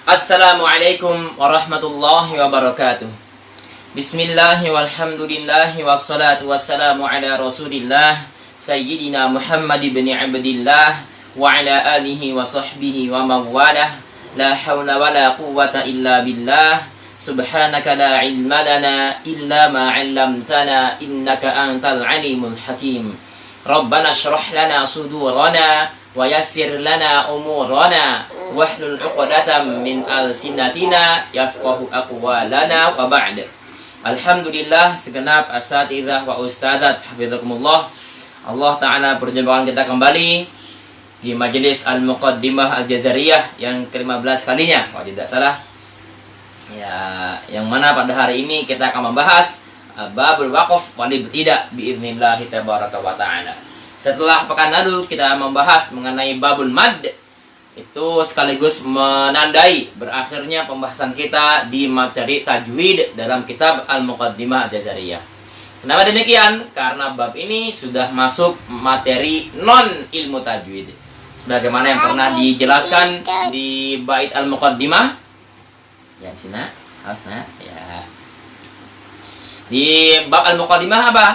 Assalamualaikum warahmatullahi wabarakatuh. Bismillahi walhamdulillahi wassalatu wassalamu ala rasulillah Sayyidina Muhammad ibn Abdillah wa ala alihi wa sahbihi wa mawalah. La hawla wa la quwwata illa billah. Subhanaka la ilma lana illa ma 'allamtana innaka antal alimul hakim. Rabbana shrah lana sudurana wa yassir lana umurana wahlul 'uqdatam min alsinatina yafqahu aqwalana wa ba'd. Alhamdulillah, segenap asatidzah wa ustadzat hafizakumullah, Allah Ta'ala perjumpaan kita kembali di majelis Al-Muqaddimah Al-Jazariyah yang ke-15 kalinya, kalau tidak salah ya, yang mana pada hari ini kita akan membahas babul waqf wal ibtida biiznillah tabaraka wa ta'ala. Setelah pekan lalu kita membahas mengenai babul mad, itu sekaligus menandai berakhirnya pembahasan kita di materi tajwid dalam kitab Al-Muqaddimah Al-Jazariyah. Kenapa demikian? Karena bab ini sudah masuk materi non ilmu tajwid, sebagaimana yang pernah dijelaskan di bait Al-Muqaddimah. Ya, sini, harusnya ya. Di bab Al-Muqaddimah apa?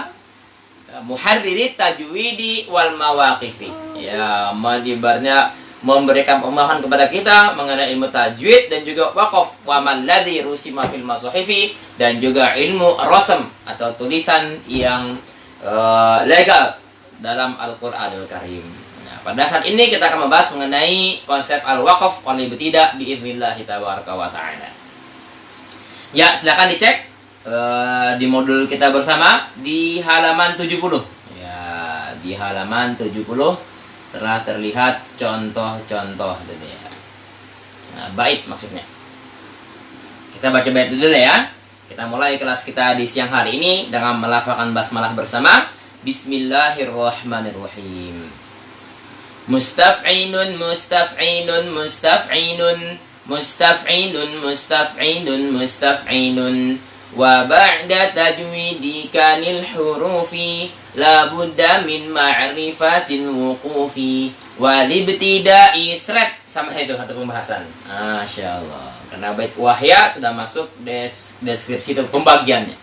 Muharriri tajwidi wal mawaqifi. Ya, madibarnya memberikan pemahaman kepada kita mengenai ilmu tajwid dan juga waqaf wa man ladzi rusima fil masahifi, dan juga ilmu rasm atau tulisan yang legal dalam Al-Qur'anul Karim. Nah, pada saat ini kita akan membahas mengenai konsep al-waqf wal ibtida biiznillah tabaraka wa ta'ala. Ya, silakan dicek di modul kita bersama di halaman 70. Ya, di halaman 70 telah terlihat contoh-contoh dunia. Nah, bait maksudnya. Kita baca bait dulu ya. Kita mulai kelas kita di siang hari ini dengan melafalkan basmalah bersama. Bismillahirrahmanirrahim. Mustaf'inun mustaf'inun mustaf'inun mustaf'inun mustaf'inun mustaf'inun wa ba'da tajwidika lil hurufi la budda min ma'rifatil wuqufi wal ibtida'i. Seret, sama itu satu pembahasan. Masya Allah. Karena bait wahya sudah masuk deskripsi itu, pembagiannya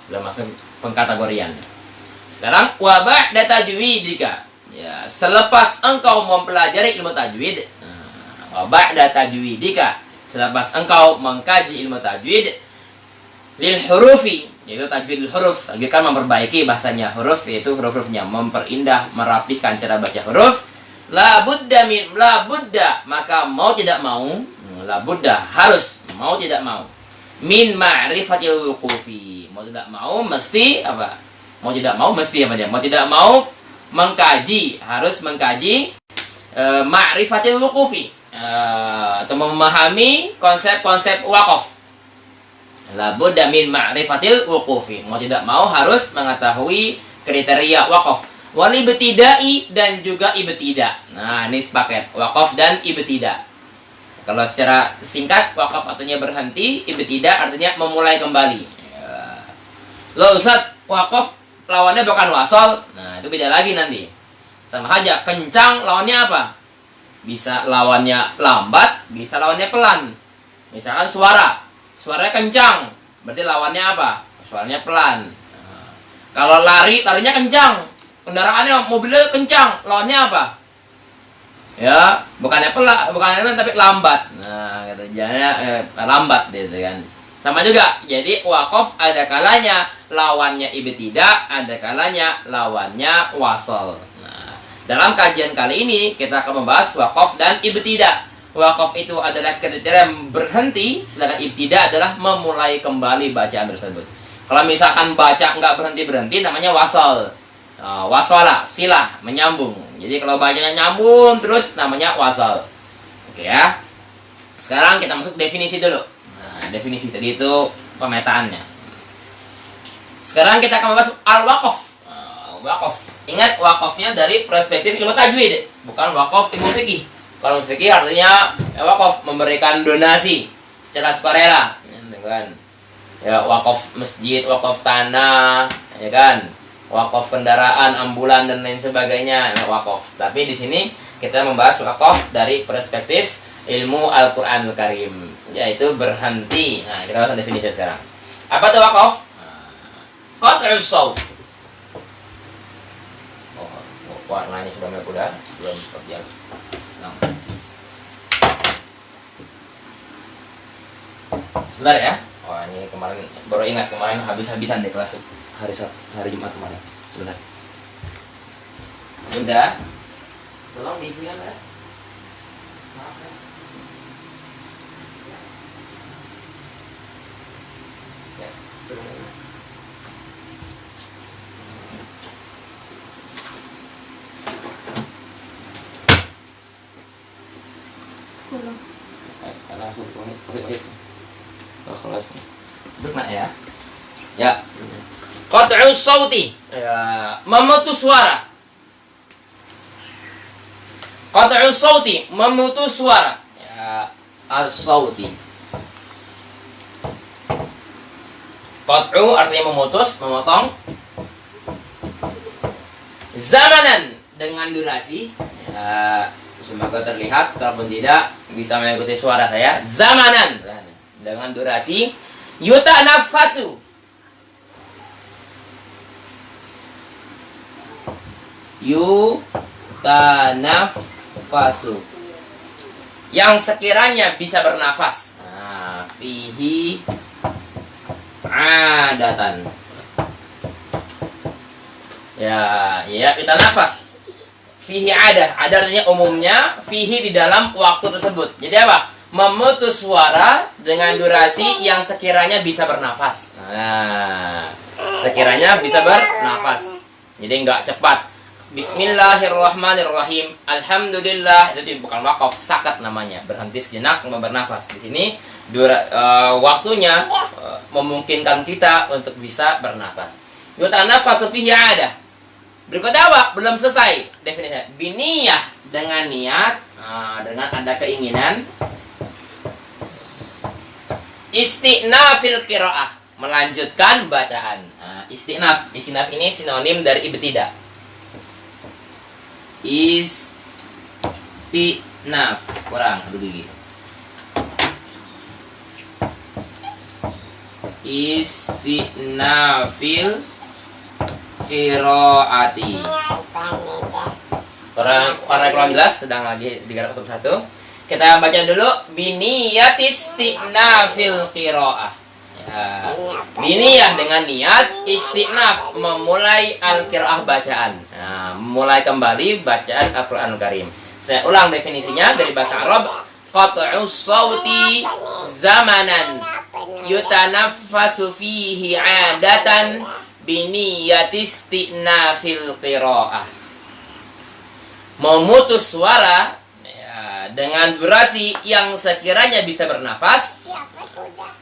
sudah masuk pengkategoriannya. Sekarang wa ba'da tajwidika, ya, selepas engkau mempelajari ilmu tajwid. Wa ba'da tajwidika, selepas engkau mengkaji ilmu tajwid, lil hurufi, yaitu tajwidul huruf. Lagi kan memperbaiki bahasanya huruf, yaitu huruf-hurufnya, memperindah, merapihkan cara baca huruf. La budda min, la budda, maka mau tidak mau, la budda, harus, mau tidak mau, min ma'rifatil wuqufi, mau tidak mau mesti apa? Mau tidak mau mesti apa dia? Mau tidak mau mengkaji, harus mengkaji ma'rifatil wuqufi, atau memahami konsep-konsep waqaf. La budda min ma'rifatil wuqufi, mau tidak mau harus mengetahui kriteria waqaf. Wal ibtida'i, dan juga ibtida. Nah, ini sepaket waqaf dan ibtida. Kalau secara singkat, waqaf artinya berhenti, ibtida artinya memulai kembali. Loh Ustaz, waqaf lawannya bukan wasol. Nah, itu beda lagi nanti. Sama aja, kencang lawannya apa? Bisa lawannya lambat, bisa lawannya pelan. Misalkan suaranya kencang, berarti lawannya apa? Suaranya pelan. Nah, kalau larinya kencang, kendaraannya mobilnya kencang, lawannya apa? Ya, bukannya pelan tapi lambat. Nah, gitu, jadinya lambat gitu kan. Sama juga. Jadi waqaf ada kalanya lawannya ibtida, ada kalanya lawannya wasal. Nah, dalam kajian kali ini kita akan membahas waqaf dan ibtida. Waqaf itu adalah kriteria berhenti, sedangkan ibtida adalah memulai kembali bacaan tersebut. Kalau misalkan baca nggak berhenti namanya wasal. Wasala, silah, menyambung. Jadi kalau bacanya nyambung terus namanya wasal. Oke ya. Sekarang kita masuk definisi dulu. Nah, definisi tadi itu pemetaannya. Sekarang kita akan membahas al-waqaf. Waqaf. Ingat, waqafnya dari perspektif ilmu tajwid, bukan waqaf ilmu fikih. Kalau fikih artinya waqaf memberikan donasi secara sukarela, ya kan? Ya, waqaf masjid, waqaf tanah, ya kan? Waqaf kendaraan, ambulan dan lain sebagainya, waqaf. Tapi di sini kita membahas waqaf dari perspektif ilmu Al-Qur'anul Karim, yaitu berhenti. Nah, kita bahas definisi sekarang. Apa itu waqaf? Qat'us shaut. Warnanya sudah mulai pudar, belum seperti apa. Nah. Sebentar ya. Oh, ini kemarin baru ingat, kemarin habis-habisan deh kelas hari Jumat kemarin. Sebentar. Udah. Tolong diisikan ya. Maaf ya. Ya, sebentar. Langsung kelas benar ya. Ya. Qat'us shauti. Ya, memutus suara. Qat'us shauti, memutus suara. Ya, as-shauti. Qat'u artinya memutus, memotong. Zamanan dengan durasi. Ya, semoga terlihat, kalaupun tidak bisa mengikuti suara saya. Zamanan dengan durasi. Yutanafasu, yutanafasu, yang sekiranya bisa bernafas. Nah, fihi adatan. Ya, kita nafas. Fihi ada artinya umumnya, fihi di dalam waktu tersebut. Jadi apa? Memutus suara dengan durasi yang sekiranya bisa bernafas. Nah, sekiranya bisa bernafas. Jadi enggak cepat. Bismillahirrahmanirrahim. Alhamdulillah, itu bukan wakaf, sakat namanya. Berhenti sejenak bernafas. Di sini waktunya memungkinkan kita untuk bisa bernafas. Yutanafasu fihi ada. Berikutnya apa? Belum selesai definisinya. Biniyah, dengan niat, dengan ada keinginan. Isti'nafil qiraah, melanjutkan bacaan. Isti'naf ini sinonim dari ibtida. Isti'naf, kurang satu gigi. Isti'nafil qiraati. Kurang jelas, sedang lagi digarap satu-satu. Kita baca dulu biniyatis isti'nafil qiraah. Ya. Biniyah dengan niat, isti'naf memulai al-qiraah bacaan. Nah, memulai kembali bacaan Al-Qur'anul Karim. Saya ulang definisinya dari bahasa Arab. Qat'us shauti zamanan yutanaffasu fihi 'adatan biniyatis isti'nafil qiraah. Memutus suara dengan durasi yang sekiranya bisa bernafas,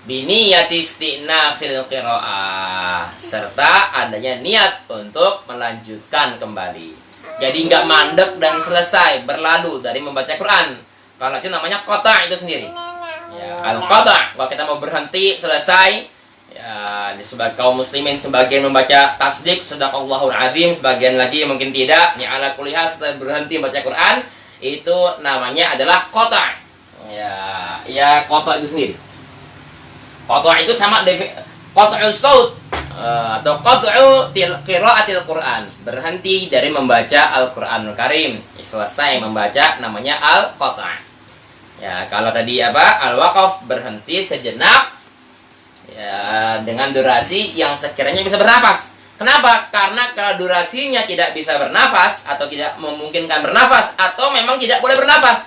biniyati isti'nafil qiraah, serta adanya niat untuk melanjutkan kembali. Jadi nggak mandek dan selesai berlalu dari membaca Quran. Kalau itu namanya qata' itu sendiri. Ya, al-qata', kalau kita mau berhenti selesai, ya, sebagai kaum muslimin sebagian membaca tasdik sadaqallahul azim, sebagian lagi mungkin tidak. Ya, ala kulli hal setelah berhenti membaca Quran, itu namanya adalah qata'. Ya qata' itu sendiri. Qata' itu sama qat'us shaut atau qat'u qiraatil Quran, berhenti dari membaca Al-Qur'anul Karim. Selesai membaca namanya al-qata'. Ya, kalau tadi apa? Al-waqaf, berhenti sejenak ya, dengan durasi yang sekiranya bisa bernafas. Kenapa? Karena kalau durasinya tidak bisa bernafas atau tidak memungkinkan bernafas atau memang tidak boleh bernafas,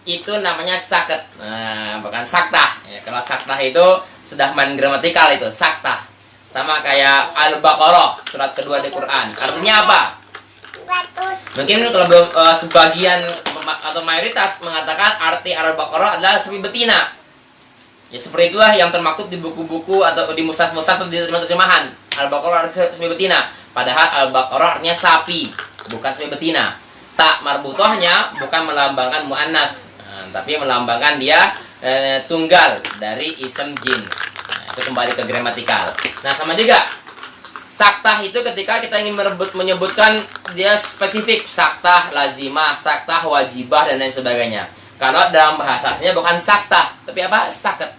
itu namanya sakat. Nah, bukan saktah. Ya, kalau saktah itu sudah main gramatikal, itu saktah. Sama kayak Al-Baqarah, surat kedua di Quran. Artinya apa? Mungkin kalau sebagian atau mayoritas mengatakan arti Al-Baqarah adalah sapi betina. Ya, seperti itulah yang termaktub di buku-buku atau di mushaf-mushaf atau di terjemahan. Al-Baqarah artinya sapi betina. Padahal Al-Baqarah artinya sapi, bukan sapi betina. Tak marbutohnya bukan melambangkan mu'annas, tapi melambangkan dia tunggal dari isem jins. Nah, itu kembali ke gramatikal. Nah, sama juga saktah itu ketika kita ingin menyebutkan dia spesifik, saktah lazimah, saktah wajibah, dan lain sebagainya. Kalau dalam bahasa aslinya bukan sakta, tapi apa? Saket.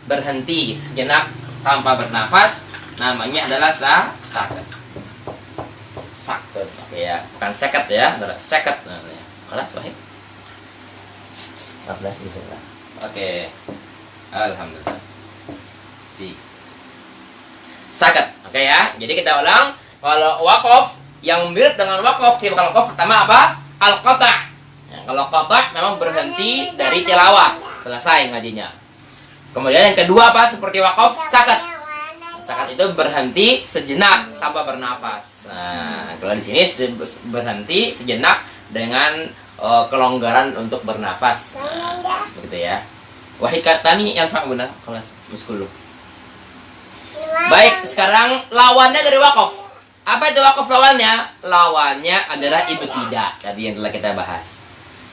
Berhenti sejenak tanpa bernafas, namanya adalah saket. Saket. Oke ya, bukan seket ya, seket namanya. Kelas wahid. Alhamdulillah, bismillah. Oke. Alhamdulillah. Saket. Oke ya. Jadi kita ulang, kalau waqaf yang mirip dengan waqaf, tipe kalau waqaf pertama apa? Al-qata'. Ya, kalau qata' memang berhenti dari tilawah, selesai ngajinya. Kemudian yang kedua apa? Seperti waqaf, saket. Saket itu berhenti sejenak tanpa bernafas. Nah, kalau di sini berhenti sejenak dengan kelonggaran untuk bernafas. Nah, begitu ya. Wahid katani yang fa'guna kelas muskulu. Baik, sekarang lawannya dari waqaf. Apa itu waqaf lawannya? Lawannya adalah ibtida. Tadi yang telah kita bahas.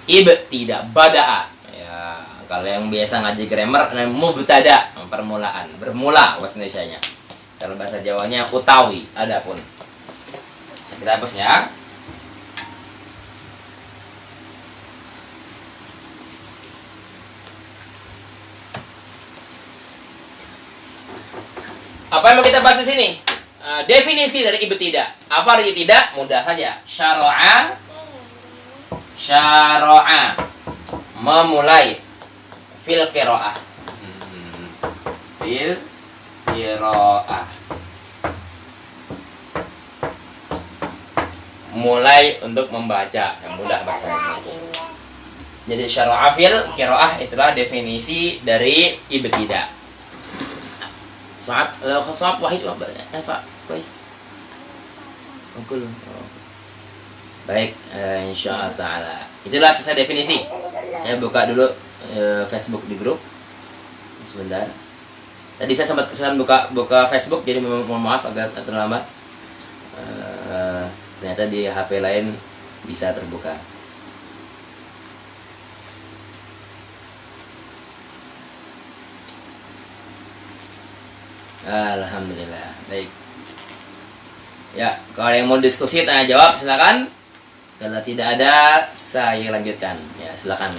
Ibtida, bada'a. Ya, kalau yang biasa ngaji grammar, mubtada, permulaan, bermula bahasa Indonesianya. Kalau bahasa Jawanya utawi, adapun. Kita hapus ya. Apa yang mau kita bahas di sini? Definisi dari ibtida. Apa arti ibtida? Mudah saja. Syara'a memulai fil qiraah. Fil qiraah. Mulai untuk membaca, yang mudah bahasanya. Jadi syara'a fil qiraah itulah definisi dari ibtida. Soal wahid apa? Kuis. Baik, insyaallah taala. Itulah selesai definisi. Saya buka dulu Facebook di grup. Sebentar. Tadi saya sempat kesalahan buka Facebook, jadi mohon maaf agak terlambat. Ternyata di HP lain bisa terbuka. Alhamdulillah. Baik. Ya, kalau yang mau diskusi tanya jawab silakan. Kalau tidak ada, saya lanjutkan. Ya, silakan.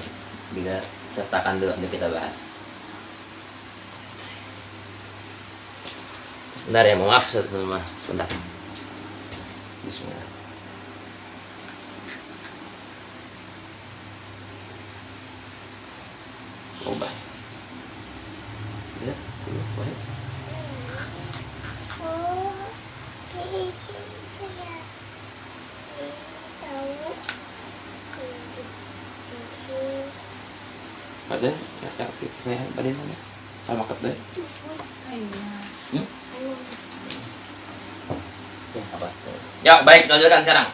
Bila sertakan dulu untuk kita bahas. Sebentar ya, maaf sebentar. Bismillah. Coba. Ya, boleh. Ada saya tadi mana? Sama kat deh. Ya, apa? Ya, baik, kita lanjutkan sekarang.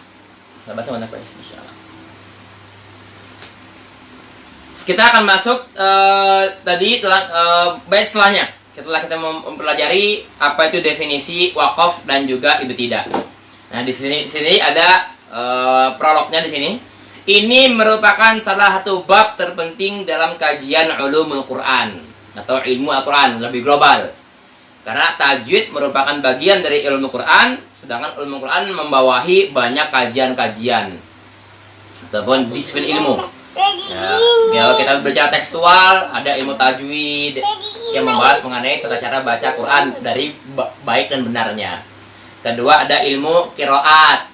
Kita bahas mana, Pak? Insyaallah. Kita akan masuk tadi bait setelahnya. Setelah kita mempelajari apa itu definisi waqaf dan juga ibtida. Nah, di sini ada prolognya di sini. Ini merupakan salah satu bab terpenting dalam kajian ulumul Quran atau ilmu Al-Quran lebih global. Karena tajwid merupakan bagian dari ilmu Quran, sedangkan ilmu Quran membawahi banyak kajian-kajian ataupun disiplin ilmu. Ya, kalau kita berbicara tekstual, ada ilmu tajwid yang membahas mengenai tata cara baca Quran dari baik dan benarnya. Kedua, ada ilmu qiraat,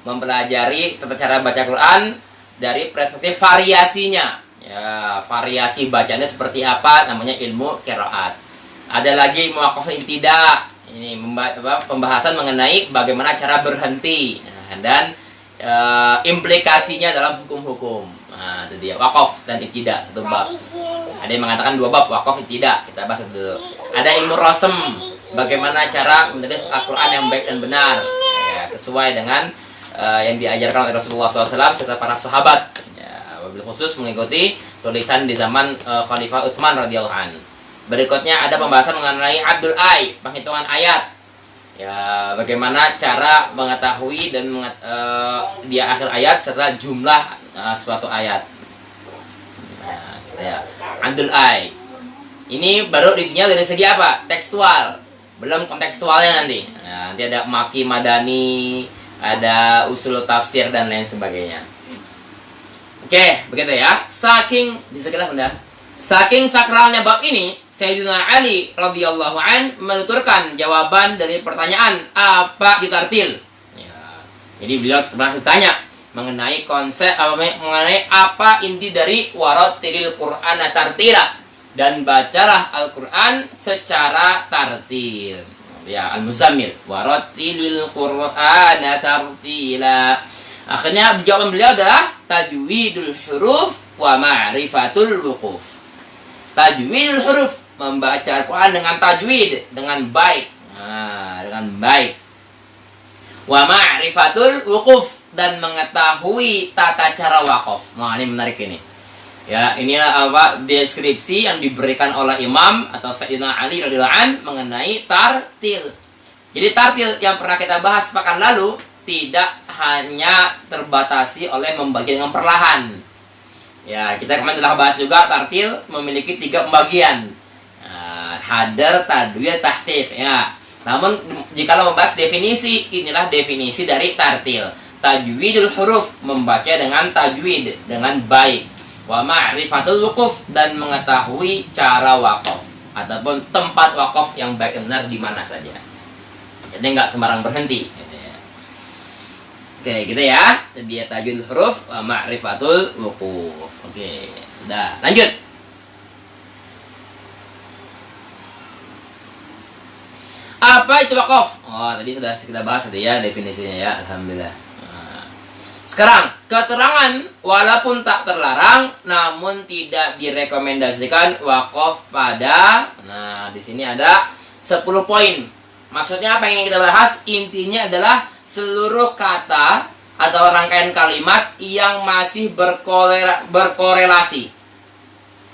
mempelajari tata cara baca Quran dari perspektif variasinya. Ya, variasi bacanya seperti apa, namanya ilmu qiraat. Ada lagi ilmu waqaf ibtida. Ini pembahasan mengenai bagaimana cara berhenti dan implikasinya dalam hukum-hukum. Nah, itu dia waqaf dan ibtida, satu bab. Ada yang mengatakan dua bab, waqaf ibtida. Kita bahas dulu. Ada ilmu rasm, bagaimana cara menulis Al-Quran yang baik dan benar, ya, sesuai dengan yang diajarkan oleh Rasulullah SAW serta para sahabat, ya, wabil khusus mengikuti tulisan di zaman Khalifah Utsman radhiyallahu anhu. Berikutnya ada pembahasan mengenai Abdul Ay, penghitungan ayat, ya, bagaimana cara mengetahui dan di akhir ayat serta jumlah suatu ayat. Nah, gitu ya. Abdul Ay ini baru ditinjau dari segi apa? Tekstual, belum kontekstualnya nanti. Nah, nanti ada maki madani, ada usul tafsir dan lain sebagainya. Oke, begitu ya. Saking disekilas Bunda. Saking sakralnya bab ini, Sayyidina Ali radhiyallahu an menuturkan jawaban dari pertanyaan apa ditartil. Ya. Jadi beliau pernah ditanya mengenai konsep mengenai apa inti dari warattilil Qur'ana tartila, dan bacalah Al-Qur'an secara tartil. Ya, Al-Muzammil, warattilil Qur'ana tartila. Akhirnya jawaban beliau adalah tajwidul huruf wa ma'rifatul wuquf. Tajwidul huruf, membaca Al-Quran dengan tajwid, dengan baik. Nah, dengan baik. Wa ma'rifatul wuquf, dan mengetahui tata cara wakaf. Nah, ini menarik ini. Ya, inilah apa deskripsi yang diberikan oleh Imam atau Sayyidina Ali radhiyallahu an mengenai tartil. Jadi tartil yang pernah kita bahas pekan lalu tidak hanya terbatasi oleh membagi dengan perlahan. Ya, kita kemarin telah bahas juga tartil memiliki 3 pembagian. Hadar, tadwir, tahqiq. Ya. Namun jika membahas definisi, inilah definisi dari tartil. Tajwidul huruf, membaca dengan tajwid, dengan baik. Wa ma'rifatul wuquf, dan mengetahui cara wakaf ataupun tempat wakaf yang baik dan benar di mana saja. Jadi nggak sembarang berhenti. Oke, gitu ya. Jadi tajwidul huruf, ma'rifatul wuquf. Oke, sudah. Lanjut. Apa itu wakaf? Oh, tadi sudah kita bahas tadi ya definisinya ya. Alhamdulillah. Nah. Sekarang, keterangan walaupun tak terlarang namun tidak direkomendasikan wakaf pada. Nah, di sini ada 10 poin. Maksudnya apa yang kita bahas? Intinya adalah seluruh kata atau rangkaian kalimat yang masih berkorelasi.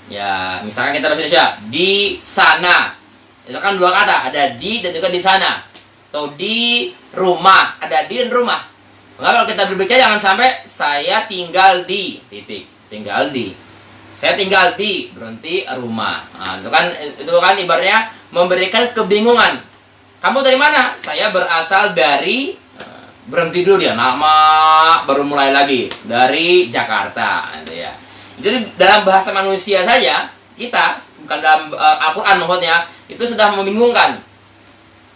Ya, misalkan kita bahasa Indonesia, di sana. Itu kan 2 kata, ada di dan juga di sana. Atau di rumah, ada di dan rumah. Maka kalau kita berbicara jangan sampai saya tinggal di titik, tinggal di. Saya tinggal di berhenti rumah. Nah, itu kan ibaratnya memberikan kebingungan. Kamu dari mana? Saya berasal dari, berhenti dulu ya, nama baru mulai lagi dari Jakarta, gitu ya. Jadi dalam bahasa manusia saja kita, bukan dalam Al-Quran maksudnya, itu sudah membingungkan.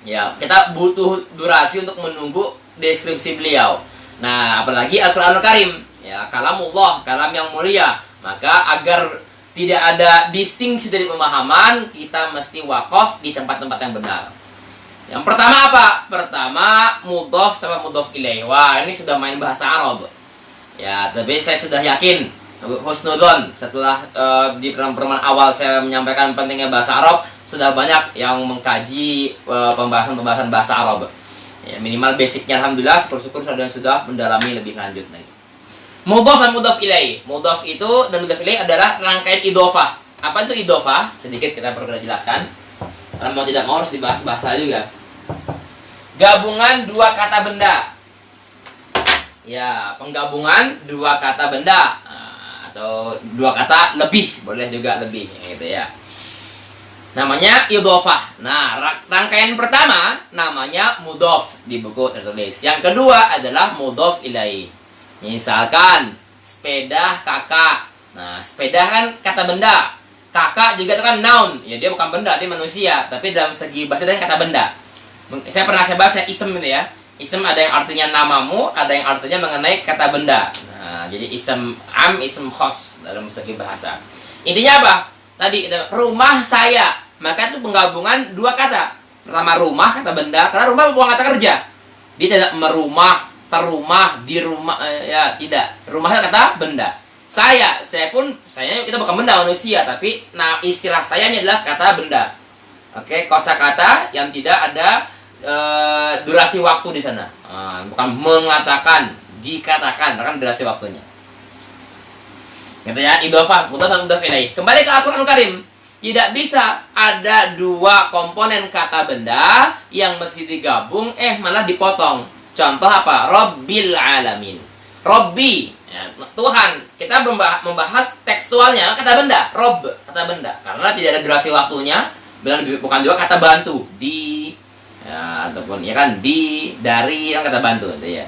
Ya, kita butuh durasi untuk menunggu deskripsi beliau. Nah, apalagi Al-Quranul Karim, ya, kalamullah, kalam yang mulia. Maka agar tidak ada distingsi dari pemahaman, kita mesti wakaf di tempat-tempat yang benar. Yang pertama apa? Pertama mudhof sama mudhof ilaih. Wah, ini sudah main bahasa Arab. Ya, tapi saya sudah yakin husnudzon setelah di pertemuan awal saya menyampaikan pentingnya bahasa Arab, sudah banyak yang mengkaji pembahasan bahasa Arab. Ya, minimal basicnya alhamdulillah, syukur-syukur sudah mendalami lebih lanjut lagi. Mudhof dan mudhof ilaih. Mudhof itu dan mudhof ilaih adalah rangkaian idhofah. Apa itu idhofah? Sedikit kita perlu jelaskan. Karena mau tidak mau harus dibahas bahasa juga. Gabungan 2 kata benda. Ya, penggabungan 2 kata benda. Atau 2 kata lebih, boleh juga lebih, gitu ya. Namanya idhofah. Nah, rangkaian pertama namanya mudhof di buku tertulis. Yang kedua adalah mudhof ilaih. Misalkan sepeda kakak. Nah, sepeda kan kata benda. Kakak juga itu kan noun. Ya, dia bukan benda, dia manusia. Tapi dalam segi bahasa dia kata benda. Saya pernah bahas ya isem itu ya. Isem ada yang artinya namamu, ada yang artinya mengenai kata benda. Nah, jadi isem am, isem khos dalam segi bahasa. Intinya apa? Tadi rumah saya. Maka itu penggabungan 2 kata. Pertama rumah kata benda, karena rumah bukan kata kerja. Dia tidak merumah, terumah, di rumah, ya tidak. Rumah kata benda. Saya pun kita bukan benda manusia, tapi nah istilah saya ini adalah kata benda. Oke, kosakata yang tidak ada durasi waktu di sana. Bukan mengatakan, dikatakan, kan durasi waktunya. Gitu ya, idhofah, mudhof dan mudhof ilaih. Kembali ke Al-Qur'anul Karim. Tidak bisa ada 2 komponen kata benda yang mesti digabung, malah dipotong. Contoh apa? Rabbil alamin. Rabbi, ya, Tuhan. Kita membahas tekstualnya kata benda, Rob, kata benda. Karena tidak ada durasi waktunya, bukan juga kata bantu, di, ya, ataupun ya kan di, dari, kan kata bantu, gitu ya.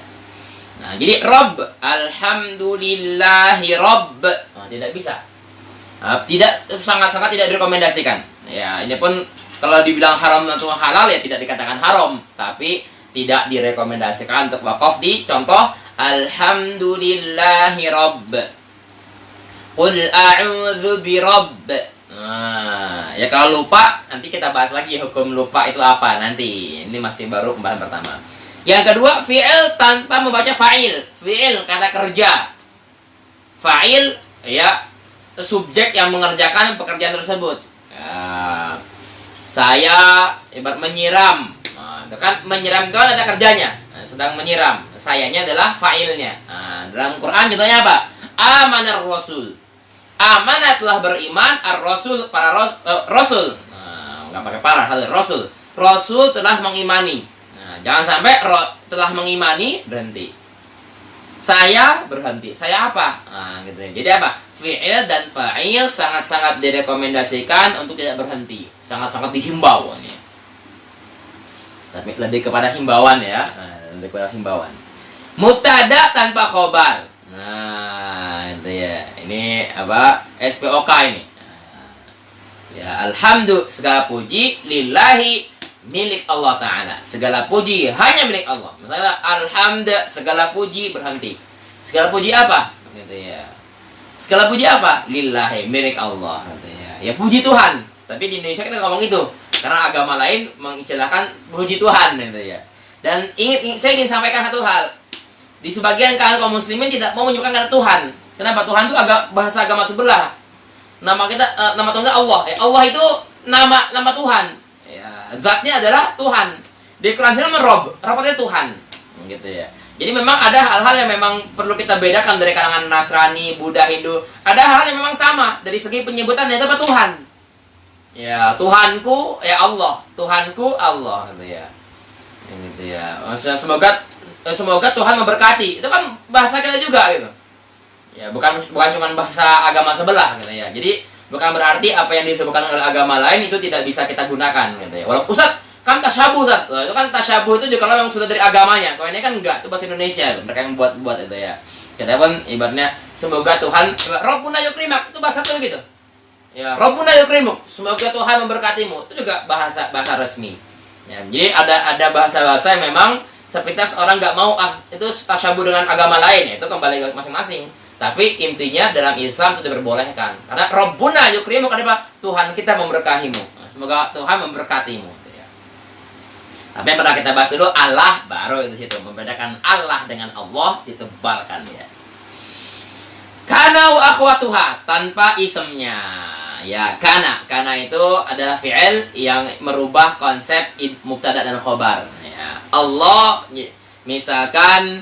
Nah, jadi Rabb, alhamdulillahi Rabb. Nah, tidak bisa. Nah, tidak, sangat-sangat tidak direkomendasikan. Ya, ini pun kalau dibilang haram atau halal ya tidak dikatakan haram, tapi tidak direkomendasikan untuk wakaf di contoh alhamdulillahi Rabb. Qul a'udzu birabb. Nah, ya kalau lupa nanti kita bahas lagi hukum lupa itu apa nanti. Ini masih baru pembahasan pertama. Yang kedua, fi'il tanpa membaca fa'il. Fi'il kata kerja. Fa'il ya subjek yang mengerjakan pekerjaan tersebut. Ya, saya ibarat menyiram. Nah, itu kan menyiram itu ada kerjanya. Nah, sedang menyiram. Sayanya adalah fa'ilnya. Nah, dalam Quran contohnya apa? Amanar Rasul. Amanah telah beriman ar-Rasul para Rasul. Nah, enggak pakai para hal Rasul. Rasul telah mengimani. Nah, jangan sampai telah mengimani berhenti. Saya berhenti. Saya apa? Nah, gitu ya. Jadi apa? Fi'il dan fa'il sangat-sangat direkomendasikan untuk tidak berhenti. Sangat-sangat dihimbau ini. Tapi lebih kepada himbauan ya. Nah, lebih kepada himbauan. Mubtada tanpa khobar. Nah, itu ya. Ini apa? SPOK ini. Nah, ya, alhamdulillah segala puji lillahi milik Allah Ta'ala. Segala puji hanya milik Allah. Misalnya alhamdulillah segala puji berhenti. Segala puji apa? Gitu ya. Segala puji apa? Lillahi milik Allah. Gitu ya. Ya puji Tuhan. Tapi di Indonesia kita ngomong itu karena agama lain mengistilahkan puji Tuhan gitu ya. Dan saya ingin sampaikan satu hal. Di sebagian kalangan kaum muslimin tidak mau menyebutkan kata Tuhan. Kenapa? Tuhan itu bahasa agama sebelah. Nama kita nama Tuhan Allah. Allah itu nama Tuhan. Ya, zatnya adalah Tuhan. Di Quran sendiri Rob, rapatnya Tuhan. Gitu ya. Jadi memang ada hal-hal yang memang perlu kita bedakan dari kalangan Nasrani, Buddha, Hindu. Ada hal-hal yang memang sama dari segi penyebutan yaitu apa? Tuhan. Ya, Tuhanku ya Allah, Tuhanku Allah gitu ya. Gitu ya. Semoga Tuhan memberkati. Itu kan bahasa kita juga gitu. Ya, bukan cuma bahasa agama sebelah gitu ya. Jadi bukan berarti apa yang disebutkan oleh agama lain itu tidak bisa kita gunakan gitu ya. Walaupun Ustaz kan tasyabuh Ustaz. Itu kan tasyabuh itu juga kalau yang sudah dari agamanya. Kalau ini kan enggak, itu bahasa Indonesia gitu. Mereka yang buat itu ya. Kita pun ibaratnya semoga Tuhan Rabbuna yukrimak itu bahasa itu gitu. Ya, Rabbuna yukrimuk, semoga Tuhan memberkatimu. Itu juga bahasa resmi. Ya, jadi ada bahasa-bahasa yang memang sepintas orang nggak mau itu tasyabuh dengan agama lain, itu kembali ke masing-masing. Tapi intinya dalam Islam itu diperbolehkan. Karena Rabbuna yukrimuk apa? Tuhan kita memberkahimu. Nah, semoga Tuhan memberkatimu. Ya. Tapi yang pernah kita bahas dulu Allah, baru itu situ membedakan Allah dengan Allah ditebalkan ya. Kana wa akhwatuha tanpa isemnya. Ya, kana itu adalah fi'il yang merubah konsep mubtada dan khobar. Ya, Allah misalkan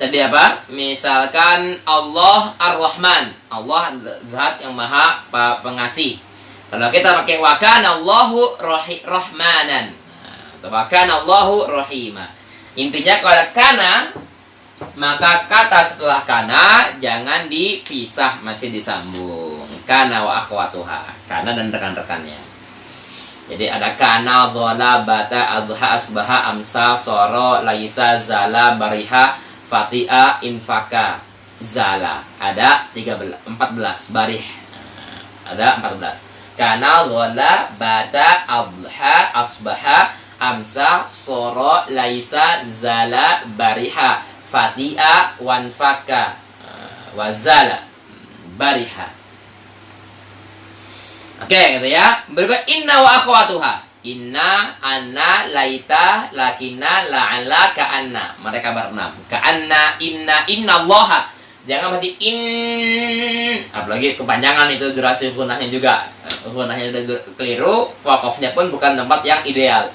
tadi apa? Misalkan Allah Ar-Rahman. Allah zat yang maha pengasih. Kalau kita pakai wa kana Allahu rahmanan. Atau wa kana Allahu rahima. Intinya kalau kana maka kata setelah kana jangan dipisah, masih disambung. Kana wa akhwatuha, kana dan rekan-rekannya. Jadi ada kana, dhala, bata, adha, asbaha, amsa, soro, laisa, zala, bariha, fati'a, infaka, zala. Ada 14 barih. Ada 14. Kana, dhala, bata, adha, asbaha, amsa, soro, laisa, zala, bariha, fati'a, wanfaka, wazala, bariha. Oke, gitu ya. Berikut inna wa akhwatuha. Inna, anna, laita, lakina, la'ala, ka'anna. Mereka berenam. Ka'anna, inna allaha. Jangan berarti apalagi kepanjangan itu durasi gunahnya juga. Gunahnya udah keliru, wakafnya pun bukan tempat yang ideal.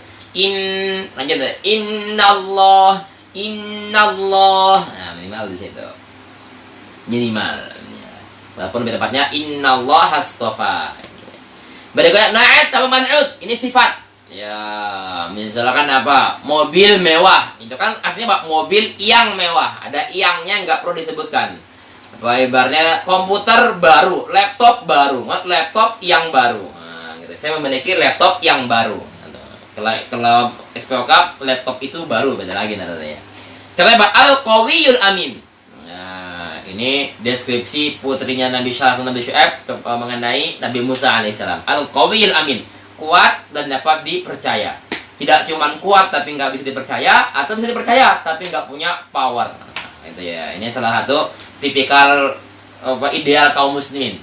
Lanjut deh. Innallah. Nah, minimal di situ. Minimal. Walaupun lebih tepatnya innallah astafa. Berikutnya na'at atau man'ut. Ini sifat. Ya, misalkan apa? Mobil mewah. Itu kan aslinya apa? Mobil yang mewah. Ada iyangnya nggak perlu disebutkan. Apa ibaratnya komputer baru, laptop baru, laptop yang baru. Nah, gitu. Saya memiliki laptop yang baru. Kalau SPOK laptop itu baru, beda lagi nanti ya. Kata Al-Qawiyul Amin. Nah, ini deskripsi putrinya Nabi Syuaib mengenai Nabi Musa alaihissalam. Al-Qawiyul Amin, kuat dan dapat dipercaya. Tidak cuman kuat tapi nggak bisa dipercaya, atau bisa dipercaya tapi nggak punya power. Nah, itu ya. Ini salah satu tipikal ideal kaum muslimin.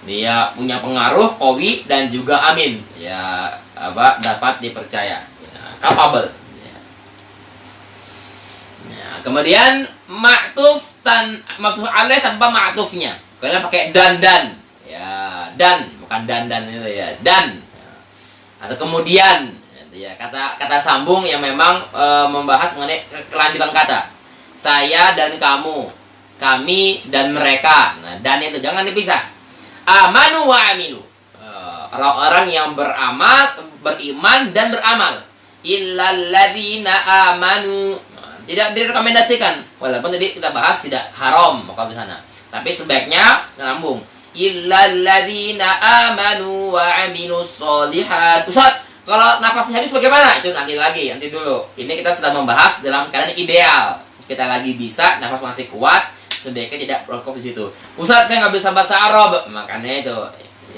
Dia punya pengaruh, qawi dan juga amin. Ya, dapat dipercaya. Ya, capable. Ya. Ya, kemudian ma'tuf alaih tanpa ma'tufnya. Kalian pakai dan. Ya, dan bukan dan itu ya. Dan. Atau kemudian ya, kata sambung yang memang membahas mengenai kelanjutan kata. Saya dan kamu, kami dan mereka. Nah, dan itu jangan dipisah. Amanu wa aminu. Orang-orang yang beriman dan beramal. Illalladzina amanu. Tidak direkomendasikan. Walaupun tadi kita bahas tidak haram maka di sana. Tapi sebaiknya nyambung. Illalladzina amanu wa aminus sholihat. Ustaz, kalau nafasnya habis bagaimana? Itu nanti dulu. Ini kita sedang membahas dalam keadaan ideal. Kita lagi bisa, nafas masih kuat, sebaiknya tidak berfokus di situ. Ustaz, saya nggak bisa bahasa Arab. Makanya itu.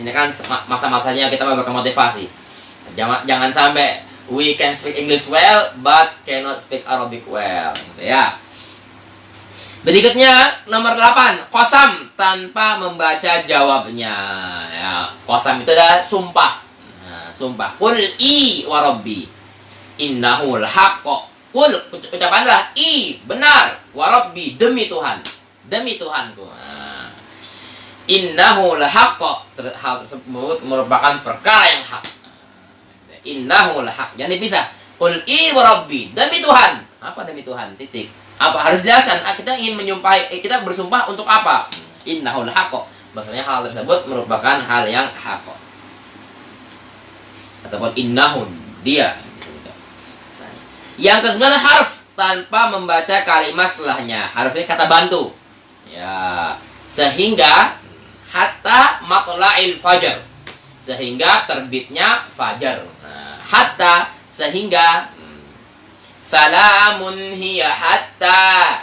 Ini kan masa-masanya kita memberikan motivasi. Jangan sampai we can speak English well, but cannot speak Arabic well. Gitu ya. Berikutnya nomor 8, qasam tanpa membaca jawabnya. Ya, qasam itu adalah sumpah. Sumpah. Qul i wa rabbi innahu al-haqq. Qul, ucapanlah i, benar, wa rabbi, demi Tuhan. Demi Tuhanku. Innahu al-haqq. Hal tersebut merupakan perkara yang hak. Innahu al-haqq. Jangan dipisah. Qul i wa rabbi, demi Tuhan. Apa demi Tuhan? Titik. Apa harus jelaskan? Kita ingin kita bersumpah untuk apa? Innahu al-haqq. Maksudnya hal tersebut merupakan hal yang hak. Ataupun innahun, dia. Yang ke-9 harf tanpa membaca kalimat setelahnya. Harf ini kata bantu. Ya, sehingga hatta matla'il fajar. Sehingga terbitnya fajar. Nah, hatta sehingga salamun hiya hatta.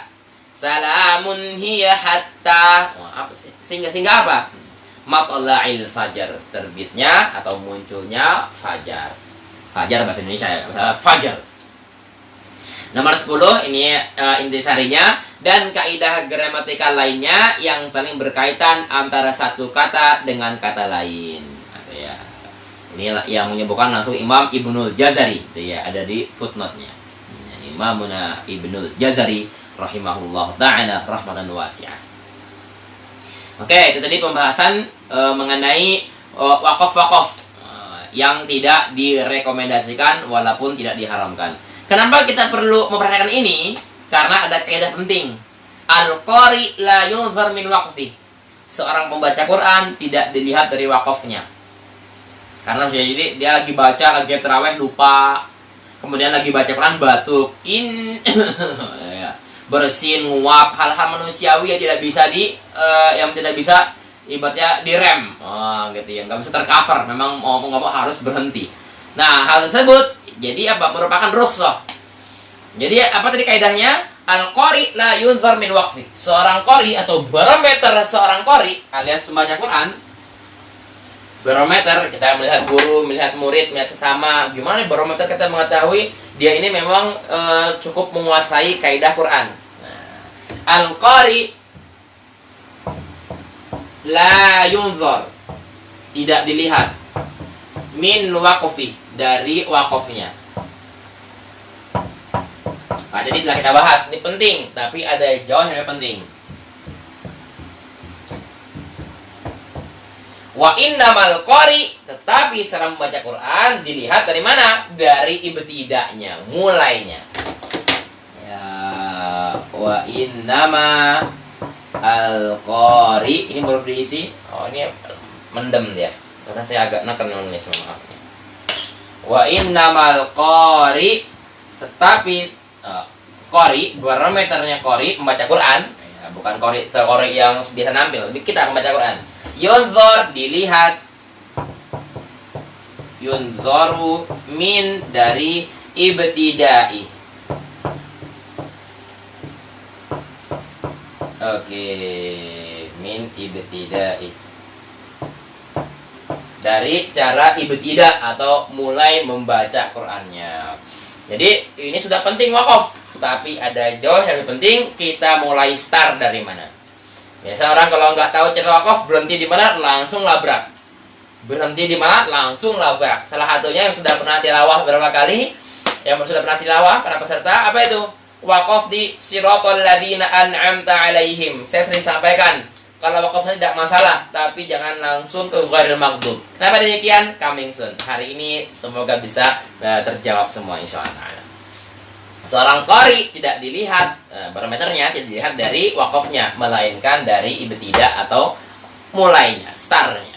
Salamun hiya hatta. Apa sih? Sehingga apa? Matla'il fajar, terbitnya atau munculnya fajar. Fajar bahasa Indonesia ya, fajar. Nomor 10 ini intisarinya dan kaidah gramatikal lainnya yang saling berkaitan antara satu kata dengan kata lain. Ya. Ini yang menyebutkan langsung Imam Ibnul Jazari, ya, ada di footnote-nya. Imamuna Ibnul Jazari rahimahullah ta'ala rahmatan wasi'ah. Oke, itu tadi pembahasan mengenai wakaf-wakaf yang tidak direkomendasikan walaupun tidak diharamkan. Kenapa kita perlu memperhatikan ini? Karena ada kaidah penting. Al-qari la yunzar min waqfi. Seorang pembaca Quran tidak dilihat dari wakafnya. Karena jadi dia lagi baca, lagi tarawih lupa. Kemudian lagi baca Quran batuk. Bersin, nguap, hal-hal manusiawi yang tidak bisa ibaratnya direm, gitu ya, nggak bisa tercover, memang mau nggak mau harus berhenti. Nah, hal tersebut jadi apa? Merupakan rukhsah. Jadi apa tadi kaidahnya? Al-qari la yunzar min waqfi. Seorang qari atau barometer seorang qari alias pembaca Quran. Barometer, kita melihat guru, melihat murid, melihat sesama. Gimana barometer kita mengetahui dia ini memang cukup menguasai kaidah Quran. Nah, al-qari la yunzar, tidak dilihat, min waqfi, dari wakofnya. Nah, jadi telah kita bahas, ini penting, tapi ada jauh yang lebih penting. Wa innamal qari, tetapi seorang membaca Quran dilihat dari mana? Dari ibtida'nya, mulainya. Ya, wa innama al-qari, ini baru diisi. Oh, ini mendem dia. Karena saya agak neken nulis, maaf. Wa innamal qari, tetapi qari, barometernya qari membaca Quran, ya, bukan qari yang biasa nampil, kita membaca Quran. Yunzor, dilihat. Yunzoru min, dari ibtidai. Oke, min ibtida'i. Dari cara ibtida atau mulai membaca Qur'annya. Jadi ini sudah penting wakaf, tapi ada jauh yang lebih penting, kita mulai start dari mana. Biasa orang kalau nggak tahu cara wakaf, berhenti di mana langsung labrak. Berhenti di mana langsung labrak. Salah satunya yang sudah pernah tilawah berapa kali, yang sudah pernah tilawah para peserta, apa itu? Wakaf di siratal ladzina an'amta alaihim. Saya sering sampaikan, kalau wakafnya tidak masalah, tapi jangan langsung ke ghairil maghdub. Kenapa demikian? Coming soon. Hari ini semoga bisa terjawab semua insyaallah. Seorang qari tidak dilihat barometernya, tidak dilihat dari wakafnya, melainkan dari ibtidah atau mulainya, startnya.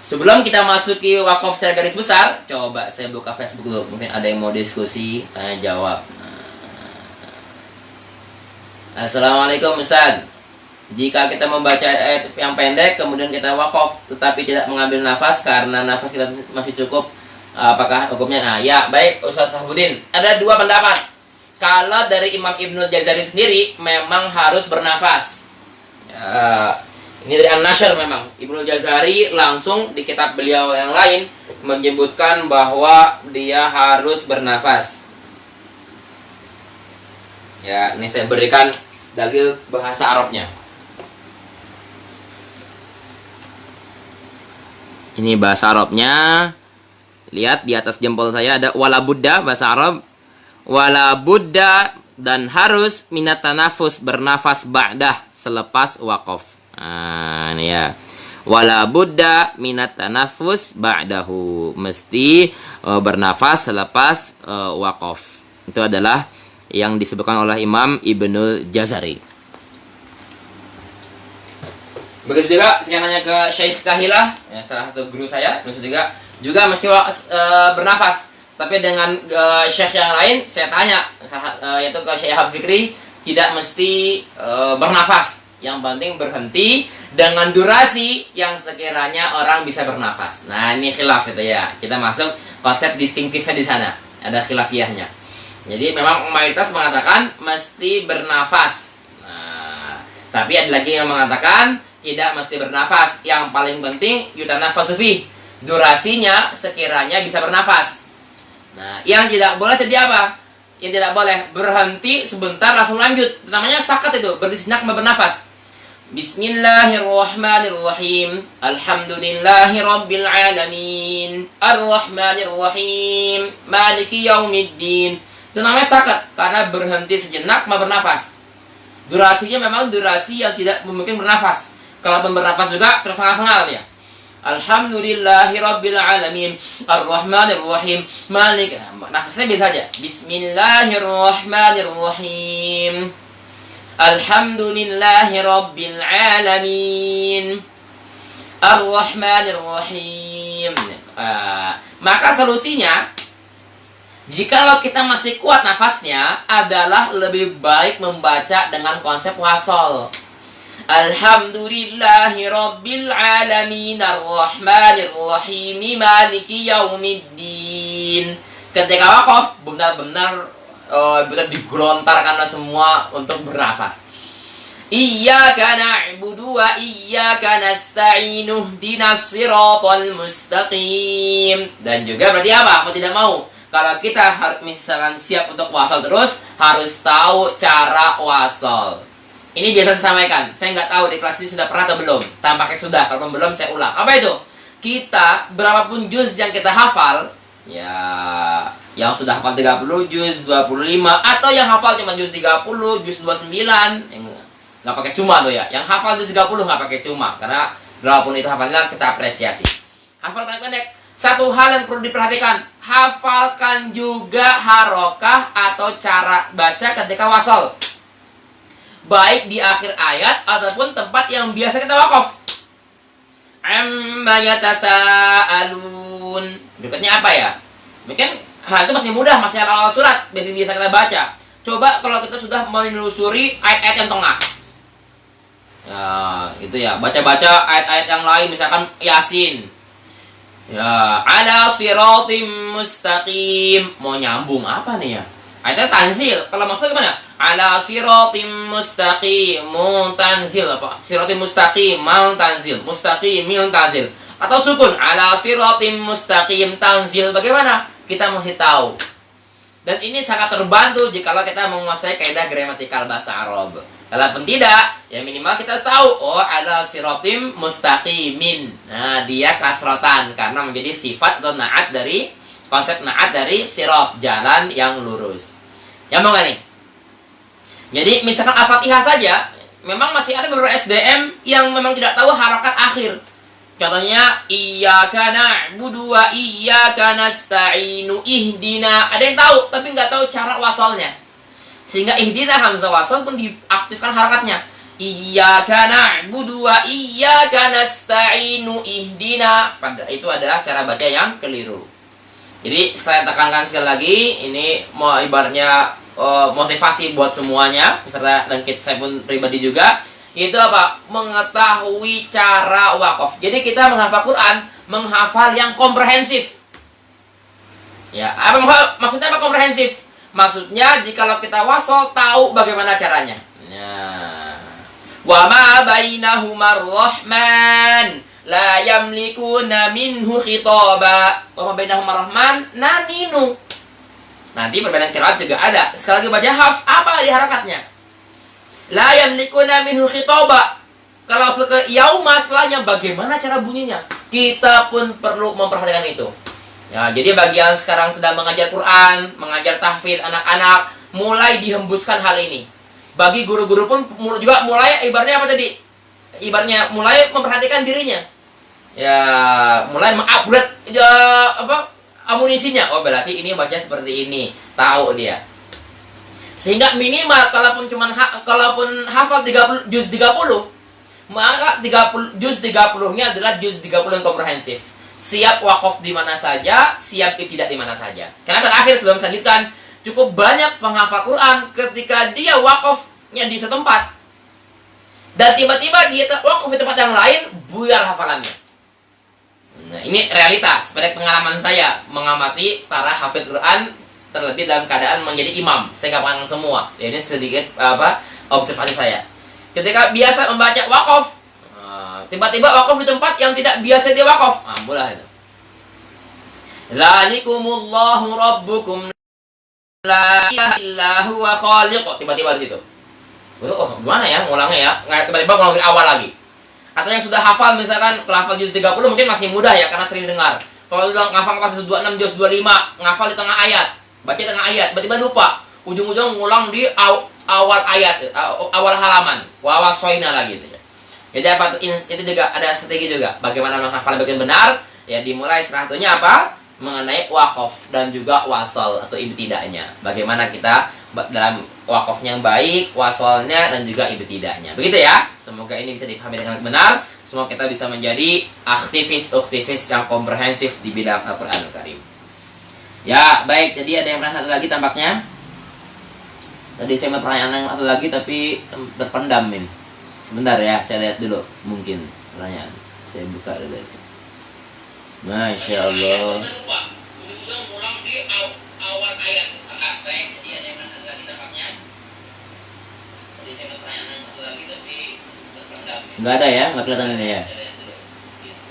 Sebelum kita masuki wakaf secara garis besar, coba saya buka Facebook dulu. Mungkin ada yang mau diskusi, tanya jawab. Assalamualaikum Ustaz. Jika kita membaca ayat yang pendek, kemudian kita wakaf, tetapi tidak mengambil nafas karena nafas kita masih cukup, apakah hukumnya? Nah, ya, baik Ustaz Sahbudin. Ada dua pendapat. Kalau dari Imam Ibnul Jazari sendiri, memang harus bernafas. Ini dari An-Nashr memang. Ibnul Jazari langsung di kitab beliau yang lain menyebutkan bahwa dia harus bernafas. Ya, ini saya berikan dalil bahasa Arabnya. Ini bahasa Arabnya. Lihat di atas jempol saya ada wala budda bahasa Arab. Wala budda dan harus minat tanafus, bernafas ba'dah selepas wakaf. Nah, ini ya. Wala budda minat tanafus ba'dahu. Mesti bernafas selepas wakaf. Itu adalah yang disebutkan oleh Imam Ibnul Jazari. Begitu juga saya nanya ke Syekh Kahilah, ya, salah satu guru saya, juga mesti bernafas. Tapi dengan Syekh yang lain saya tanya, yaitu ke Syekh Habib Fikri, tidak mesti bernafas. Yang penting berhenti dengan durasi yang sekiranya orang bisa bernafas. Nah, ini khilaf itu ya. Kita masuk konsep distintifnya di sana. Ada khilafiyahnya. Jadi memang mayoritas mengatakan mesti bernafas. Nah, tapi ada lagi yang mengatakan tidak mesti bernafas. Yang paling penting yutanafasu fi. Durasinya sekiranya bisa bernafas. Nah, yang tidak boleh jadi apa? Yang tidak boleh berhenti sebentar langsung lanjut. Namanya sakat itu, berhenti sejenak bernafas. Bismillahirrahmanirrahim. Alhamdulillahi rabbil alamin. Ar-Rahmanirrahim. Maliki yaumiddin. Itu namanya sakat, karena berhenti sejenak mau bernafas. Durasinya memang durasi yang tidak memungkinkan bernafas. Kalau bernafas juga tersengal-sengal ya. Alhamdulillahi rabbil alamin. Ar-Rahmanirrahim. Malik. Nafasnya bisa aja. Bismillahirrahmanirrahim. Alhamdulillahi rabbil alamin. Ar-Rahmanirrahim. Maka solusinya, jikalau kita masih kuat nafasnya, adalah lebih baik membaca dengan konsep wasol. Alhamdulillahi rabbil alamin ar-rahmanirrahim maliki yaumiddin. Ketika wakaf, benar-benar digelontarkan semua untuk bernafas. Iyyaka na'budu wa iyyaka nasta'inu ihdinas siratal mustaqim. Dan juga berarti apa? Mau tidak mau, kalau kita misalkan siap untuk wasal terus, harus tahu cara wasal. Ini biasa saya sampaikan. Saya nggak tahu di kelas ini sudah pernah atau belum. Tampaknya sudah. Kalau belum, saya ulang. Apa itu? Kita, berapapun juz yang kita hafal, ya, yang sudah hafal 30 juz, 25, atau yang hafal cuma juz 30, juz 29, nggak pakai cuma tuh ya. Yang hafal juz 30 nggak pakai cuma, karena berapapun itu hafalnya kita apresiasi. Hafal pendek-pendek. Satu hal yang perlu diperhatikan, hafalkan juga harokah atau cara baca ketika wasal, baik di akhir ayat ataupun tempat yang biasa kita wakaf. Amma yatasaalun. Berikutnya apa ya? Mungkin hal itu masih mudah, masih awal surat, biasa kita baca. Coba kalau kita sudah menelusuri ayat-ayat yang tengah. Ya, itu ya, baca-baca ayat-ayat yang lain, misalkan Yasin. Ya, ada siratim mustaqim. Mau nyambung apa nih ya? Ada tanzil. Kalau maksud gimana? Ala siratim mustaqim tanzil apa? Siratim mustaqim tanzil. Mustaqimin tanzil. Atau sukun ala siratim mustaqim tanzil. Bagaimana? Kita mesti tahu. Dan ini sangat terbantu jikalau kita menguasai kaidah gramatikal bahasa Arab. Kalaupun tidak, ya minimal kita tahu, oh ada siratim mustaqimin. Nah, dia kasrotan karena menjadi sifat atau naat dari konsep naat dari sirat, jalan yang lurus. Ya mau nggak nih? Jadi misalkan Al-Fatihah saja, memang masih ada beberapa SDM yang memang tidak tahu harakat akhir. Contohnya iyyaka na'budu wa iyyaka nasta'inu ihdina. Ada yang tahu tapi nggak tahu cara wasolnya. Sehingga ihdina hamzah wasol pun diaktifkan harakatnya. Iyyaka na'budu wa iyyaka nasta'inu ihdina. Padahal itu adalah cara baca yang keliru. Jadi saya tekankan sekali lagi, ini mau ibaratnya motivasi buat semuanya, beserta dan saya pun pribadi juga. Itu apa? Mengetahui cara wakaf. Jadi kita menghafal Quran, menghafal yang komprehensif. Ya, maksudnya apa komprehensif? Maksudnya jikalau kita wasol tahu bagaimana caranya. Nah, wa ma bainahumar rahman la yamlikuna minhu khitaba. Wa ma bainahumar rahman naninu. Nanti perbedaan qiraat juga ada. Sekali lagi baca hafs, apa di harakatnya? La yamlikuna minhu khitaba. Kalau ke yauma setelahnya bagaimana cara bunyinya? Kita pun perlu memperhatikan itu. Ya, jadi bagian sekarang sedang mengajar Quran, mengajar tahfidz anak-anak, mulai dihembuskan hal ini. Bagi guru-guru pun juga mulai ibaratnya apa tadi? Ibaratnya mulai memperhatikan dirinya. Ya, mulai mengupgrade amunisinya. Oh, berarti ini baca seperti ini. Tahu dia. Sehingga minimal kalaupun hafal 30 juz 30, maka 30 juz 30-nya adalah juz 30 yang komprehensif. Siap wakaf di mana saja, siap tidak di mana saja. Karena terakhir sebelum selanjutkan, cukup banyak penghafal Quran ketika dia wakafnya di satu tempat dan tiba-tiba dia wakaf di tempat yang lain, buyar hafalannya. Nah, ini realitas pada pengalaman saya mengamati para hafidz Quran, terlebih dalam keadaan menjadi imam. Saya nggak paham semua. Ini sedikit observasi saya. Ketika biasa membaca wakaf, tiba-tiba wakaf di tempat yang tidak biasa dia wakaf. Ambulah itu. Dzalikumullahu rabbukum la ilaha illa huwa khaliq. Tiba-tiba di situ. Oh, gimana ya ngulangnya ya? Tiba-tiba ngulang dari awal lagi. Atau yang sudah hafal misalkan hafal juz 30 mungkin masih mudah ya karena sering dengar. Kalau udah ngafal kelas 26 juz 25, ngafal di tengah ayat, baca di tengah ayat, tiba-tiba lupa. Ujung-ujung ngulang di awal ayat, awal halaman. Wa wasoina lagi gitu ya. Jadi apa itu juga ada strategi juga. Bagaimana menghafal bagian benar? Ya dimulai salah satunya apa? Mengenai wakaf dan juga wasol atau ibtida'nya. Bagaimana kita dalam wakafnya yang baik, wasolnya dan juga ibtida'nya. Begitu ya. Semoga ini bisa difahami dengan benar. Semoga kita bisa menjadi aktivis yang komprehensif di bidang Al-Qur'anul Karim. Ya, baik. Jadi ada yang pernah satu lagi tampaknya. Tadi saya mau pertanyaan yang satu lagi tapi terpendam ini. Sebentar ya, saya lihat dulu mungkin pertanyaan. Saya buka dulu itu. Masya Allah. Awal ayat. Baik, jadi ada yang pernah satu lagi tampaknya. Tadi saya mau pertanyaan yang satu lagi tapi terpendam. Enggak ada ya, enggak kelihatan ini ya.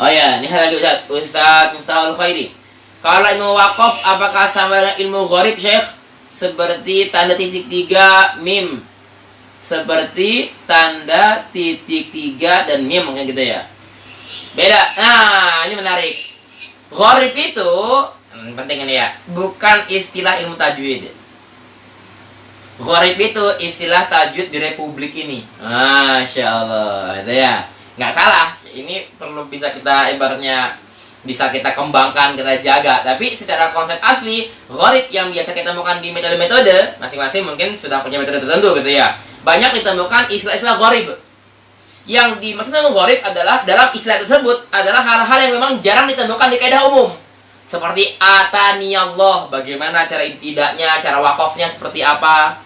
Oh ya, ini hal lagi Ustaz Miftahul Khairi. Kalau ilmu wakaf apakah sama dengan ilmu gharib, Syekh? Seperti tanda titik 3 mim. Seperti tanda titik 3 dan mim mungkin gitu ya. Beda. Nah, ini menarik. Gharib itu penting ini ya, bukan istilah ilmu tajwid. Gharib itu istilah tajwid di Republik ini. Masya Allah, itu ya. Nggak salah. Ini perlu bisa kita ibaratnya bisa kita kembangkan, kita jaga. Tapi secara konsep asli, gharib yang biasa kita temukan di metode-metode, masing-masing mungkin sudah punya metode tertentu gitu ya. Banyak ditemukan istilah-istilah gharib. Yang dimaksudkan gharib adalah dalam istilah tersebut adalah hal-hal yang memang jarang ditemukan di kaidah umum. Seperti atani Allah, bagaimana cara ibtida'nya, cara wakafnya seperti apa.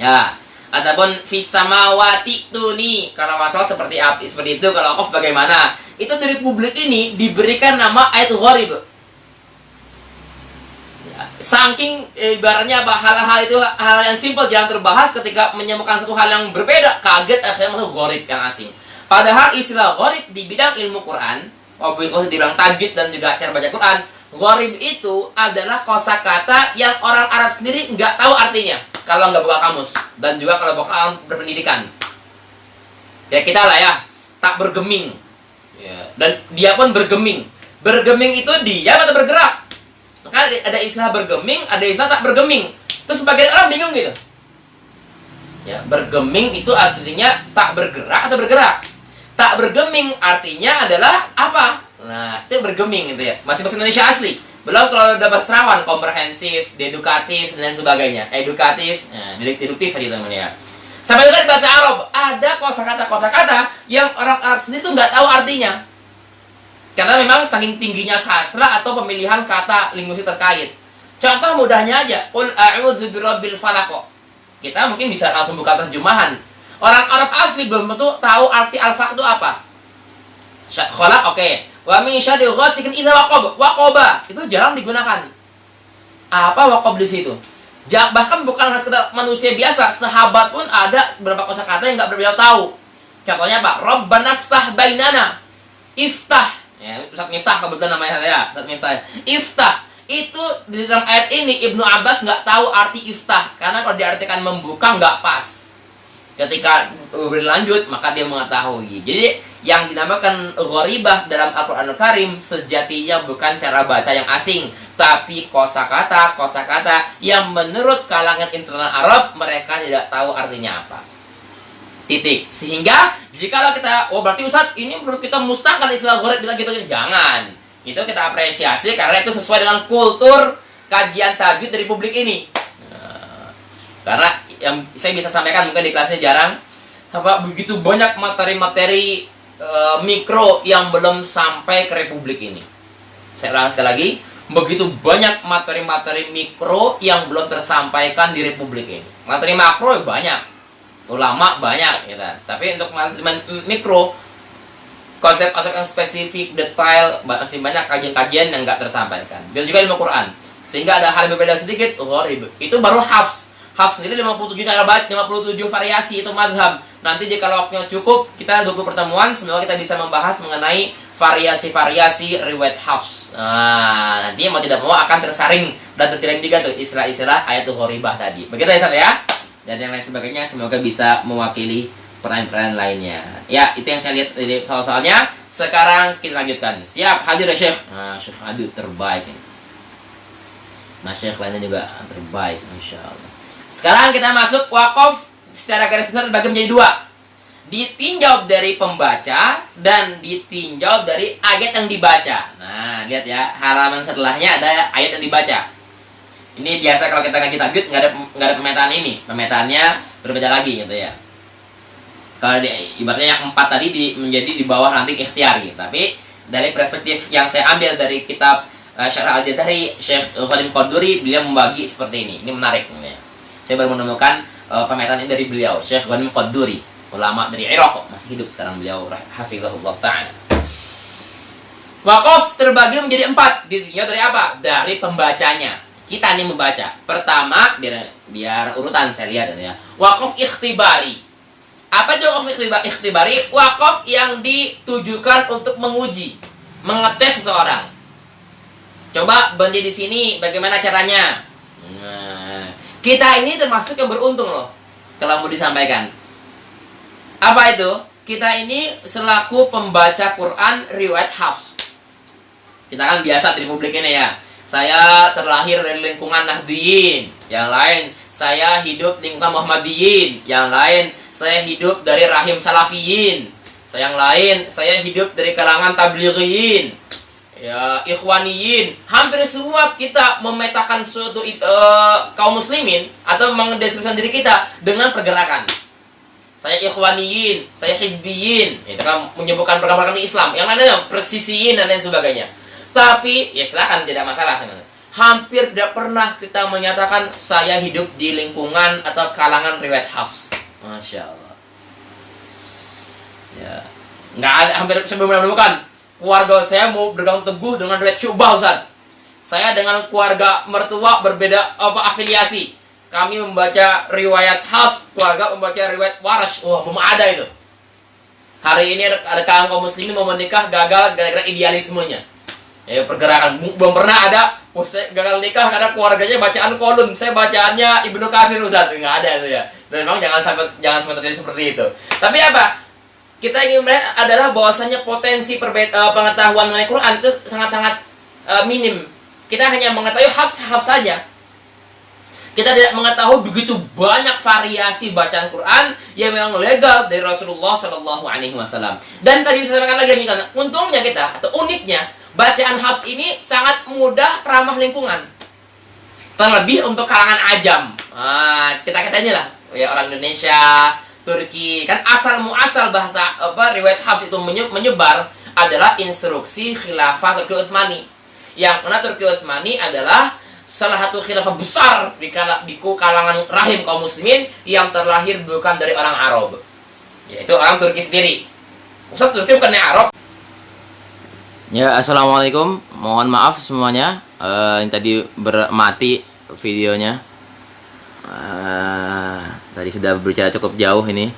Ya. Ataupun fis samawati tuni, kalau masalah seperti apa, seperti itu. Kalau wakaf bagaimana? Itu dari publik ini diberikan nama ayat gharib. Ya. Saking ibaratnya apa, hal-hal itu hal yang simpel jarang terbahas, ketika menemukan satu hal yang berbeda, kaget akhirnya masuk gharib yang asing. Padahal istilah gharib di bidang ilmu Quran, walaupun kalau dibilang tajwid dan juga cara baca Quran, gharib itu adalah kosakata yang orang Arab sendiri nggak tahu artinya kalau nggak buka kamus, dan juga kalau bukan berpendidikan. Ya kita lah ya, tak bergeming. Ya, dan dia pun bergeming. Bergeming itu diam atau bergerak? Maka ada istilah bergeming, ada istilah tak bergeming. Terus sebagian orang bingung gitu. Ya, bergeming itu artinya tak bergerak atau bergerak. Tak bergeming artinya adalah apa? Nah, itu bergeming gitu ya. Masih bahasa Indonesia asli. Belum kalau udah bahasa Terawan, komprehensif, dedukatif, dan lain sebagainya. Edukatif, deduktif tadi teman-teman ya. Sampai juga di bahasa Arab, ada kosakata yang orang Arab sendiri tuh nggak tahu artinya. Karena memang saking tingginya sastra atau pemilihan kata linguistik terkait. Contoh mudahnya aja, qul a'udzu birabbil falaq. Kita mungkin bisa langsung buka terjemahan. Orang Arab asli belum tentu tahu arti al-falaq itu apa. Khalaq oke. Wa min syarri ghasikin idza waqab. Waqaba itu jarang digunakan. Apa waqab di situ? Bahkan bukan hanya sekedar manusia biasa, sahabat pun ada beberapa kosakata yang enggak berbeda tahu. Contohnya apa? Rabbana iftah bainana. Iftah. Ya, Ustaz Miftah kebetulan namanya saya. Ustaz Miftah. Iftah. Itu di dalam ayat ini Ibnu Abbas nggak tahu arti iftah, karena kalau diartikan membuka nggak pas. Ketika berlanjut maka dia mengetahui. Jadi yang dinamakan gharibah dalam Al-Qur'anul Karim sejatinya bukan cara baca yang asing, tapi kosakata yang menurut kalangan internal Arab mereka tidak tahu artinya apa. Titik. Sehingga jikalau kita, oh berarti Ustaz ini menurut kita mustahkan istilah gharib gitu, jangan. Itu kita apresiasi karena itu sesuai dengan kultur kajian tajwid dari publik ini. Karena yang saya bisa sampaikan mungkin di kelasnya jarang, begitu banyak materi-materi mikro yang belum sampai ke republik ini. Saya ulang sekali lagi, begitu banyak materi-materi mikro yang belum tersampaikan di republik ini. Materi makro banyak, ulama banyak, gitu. Tapi untuk materi mikro, konsep-konsep yang spesifik, detail, masih banyak kajian-kajian yang nggak tersampaikan. Dan juga ilmu Quran. Sehingga ada hal yang berbeda sedikit, gharib. Itu baru hafs. Hafs sendiri 57 cara baca, 57 variasi, itu madhab. Nanti jika waktunya cukup, kita 20 pertemuan, semoga kita bisa membahas mengenai variasi-variasi riwayat hafs. Nah, nanti mau tidak mau akan tersaring dan tertiring juga tuh istilah-istilah ayatul gharibah tadi. Begitu ya, ya? Dan yang lain sebagainya, semoga bisa mewakili pertanyaan-pertanyaan lainnya. Ya, itu yang saya lihat dari soal-soalnya. Sekarang kita lanjutkan. Siap, hadir ya Syekh. Nah, Syekh Adu terbaik. Nah, Syekh lainnya juga terbaik, Masya Allah. Sekarang kita masuk wakaf secara garis besar terbagi menjadi dua. Ditinjau dari pembaca dan ditinjau dari ayat yang dibaca. Nah, lihat ya, halaman setelahnya ada ayat yang dibaca. Ini biasa kalau kita ngaji tajwid nggak ada pemetaan ini. Pemetaannya berbeda lagi gitu ya. Kalau ibaratnya yang 4 tadi menjadi di bawah ranting ikhtiari. Tapi dari perspektif yang saya ambil dari kitab Syarah Al-Jazari, Syekh Khadim Qaduri, beliau membagi seperti ini. Ini menarik nih. Saya baru menemukan pemetaan ini dari beliau, Syekh Khadim Qaduri, ulama dari Iraq, masih hidup sekarang beliau, hafizahullah ta'ala. Wakaf terbagi menjadi 4. Ditinjau dari apa? Dari pembacanya. Kita nih membaca. Pertama, biar urutan saya lihat ya. Wakaf ikhtibari. Apa itu wakaf ikhtibari? Wakaf yang ditujukan untuk menguji, mengetes seseorang. Coba berhenti di sini, bagaimana caranya? Nah, kita ini termasuk yang beruntung loh, kalau mau disampaikan. Apa itu? Kita ini selaku pembaca Quran riwayat hafs. Kita kan biasa di publik ini ya. Saya terlahir dari lingkungan Nahdiyin. Yang lain, saya hidup di lingkungan Muhammadiyin. Yang lain, saya hidup dari rahim Salafiyin. Yang lain, saya hidup dari kalangan Tablighiyin. Ya, Ikhwaniyin. Hampir semua kita memetakan suatu kaum muslimin atau mendeskripsikan diri kita dengan pergerakan. Saya Ikhwaniyin, saya Hizbiyin. Itu kan menyebutkan pergerakan Islam. Yang lainnya Persisiyin dan lain sebagainya. Tapi ya silakan, tidak masalah. Hampir tidak pernah kita menyatakan saya hidup di lingkungan atau kalangan riwayat hafs. Masya Allah. Ya, nggak ada, hampir saya belum menemukan keluarga saya mau bergang teguh dengan riwayat Syu'bah, Ustaz. Saya dengan keluarga mertua berbeda afiliasi. Kami membaca riwayat Hafs, keluarga membaca riwayat Warsh. Wah, belum ada itu. Hari ini ada kaum muslimin mau menikah gagal gara-gara idealismenya. Ya, pergerakan belum pernah ada. Saya gagal nikah karena keluarganya bacaan kolun. Saya bacaannya Ibnu Katsir, Ustaz. Enggak ada itu ya. Dan memang jangan sampai terjadi seperti itu. Tapi apa? Kita ingin melihat adalah bahwasanya potensi pengetahuan mengenai Quran itu sangat-sangat minim. Kita hanya mengetahui hafs saja. Kita tidak mengetahui begitu banyak variasi bacaan Quran yang memang legal dari Rasulullah Shallallahu Alaihi Wasallam. Dan tadi saya sampaikan lagi, untungnya kita atau uniknya bacaan hafs ini sangat mudah ramah lingkungan. Terlebih untuk kalangan ajam. Kita-kitanya lah, ya orang Indonesia, Turki, kan asal muasal bahasa riwayat hafs itu menyebar adalah instruksi khilafah Turki Utsmani. Yang mana Turki Utsmani adalah salah satu khilafah besar di kalangan rahim kaum muslimin yang terlahir bukan dari orang Arab, yaitu orang Turki sendiri. Ustaz, Turki bukannya Arab. Ya, assalamualaikum. Mohon maaf semuanya. Ini tadi mati videonya. Tadi sudah berbicara cukup jauh ini.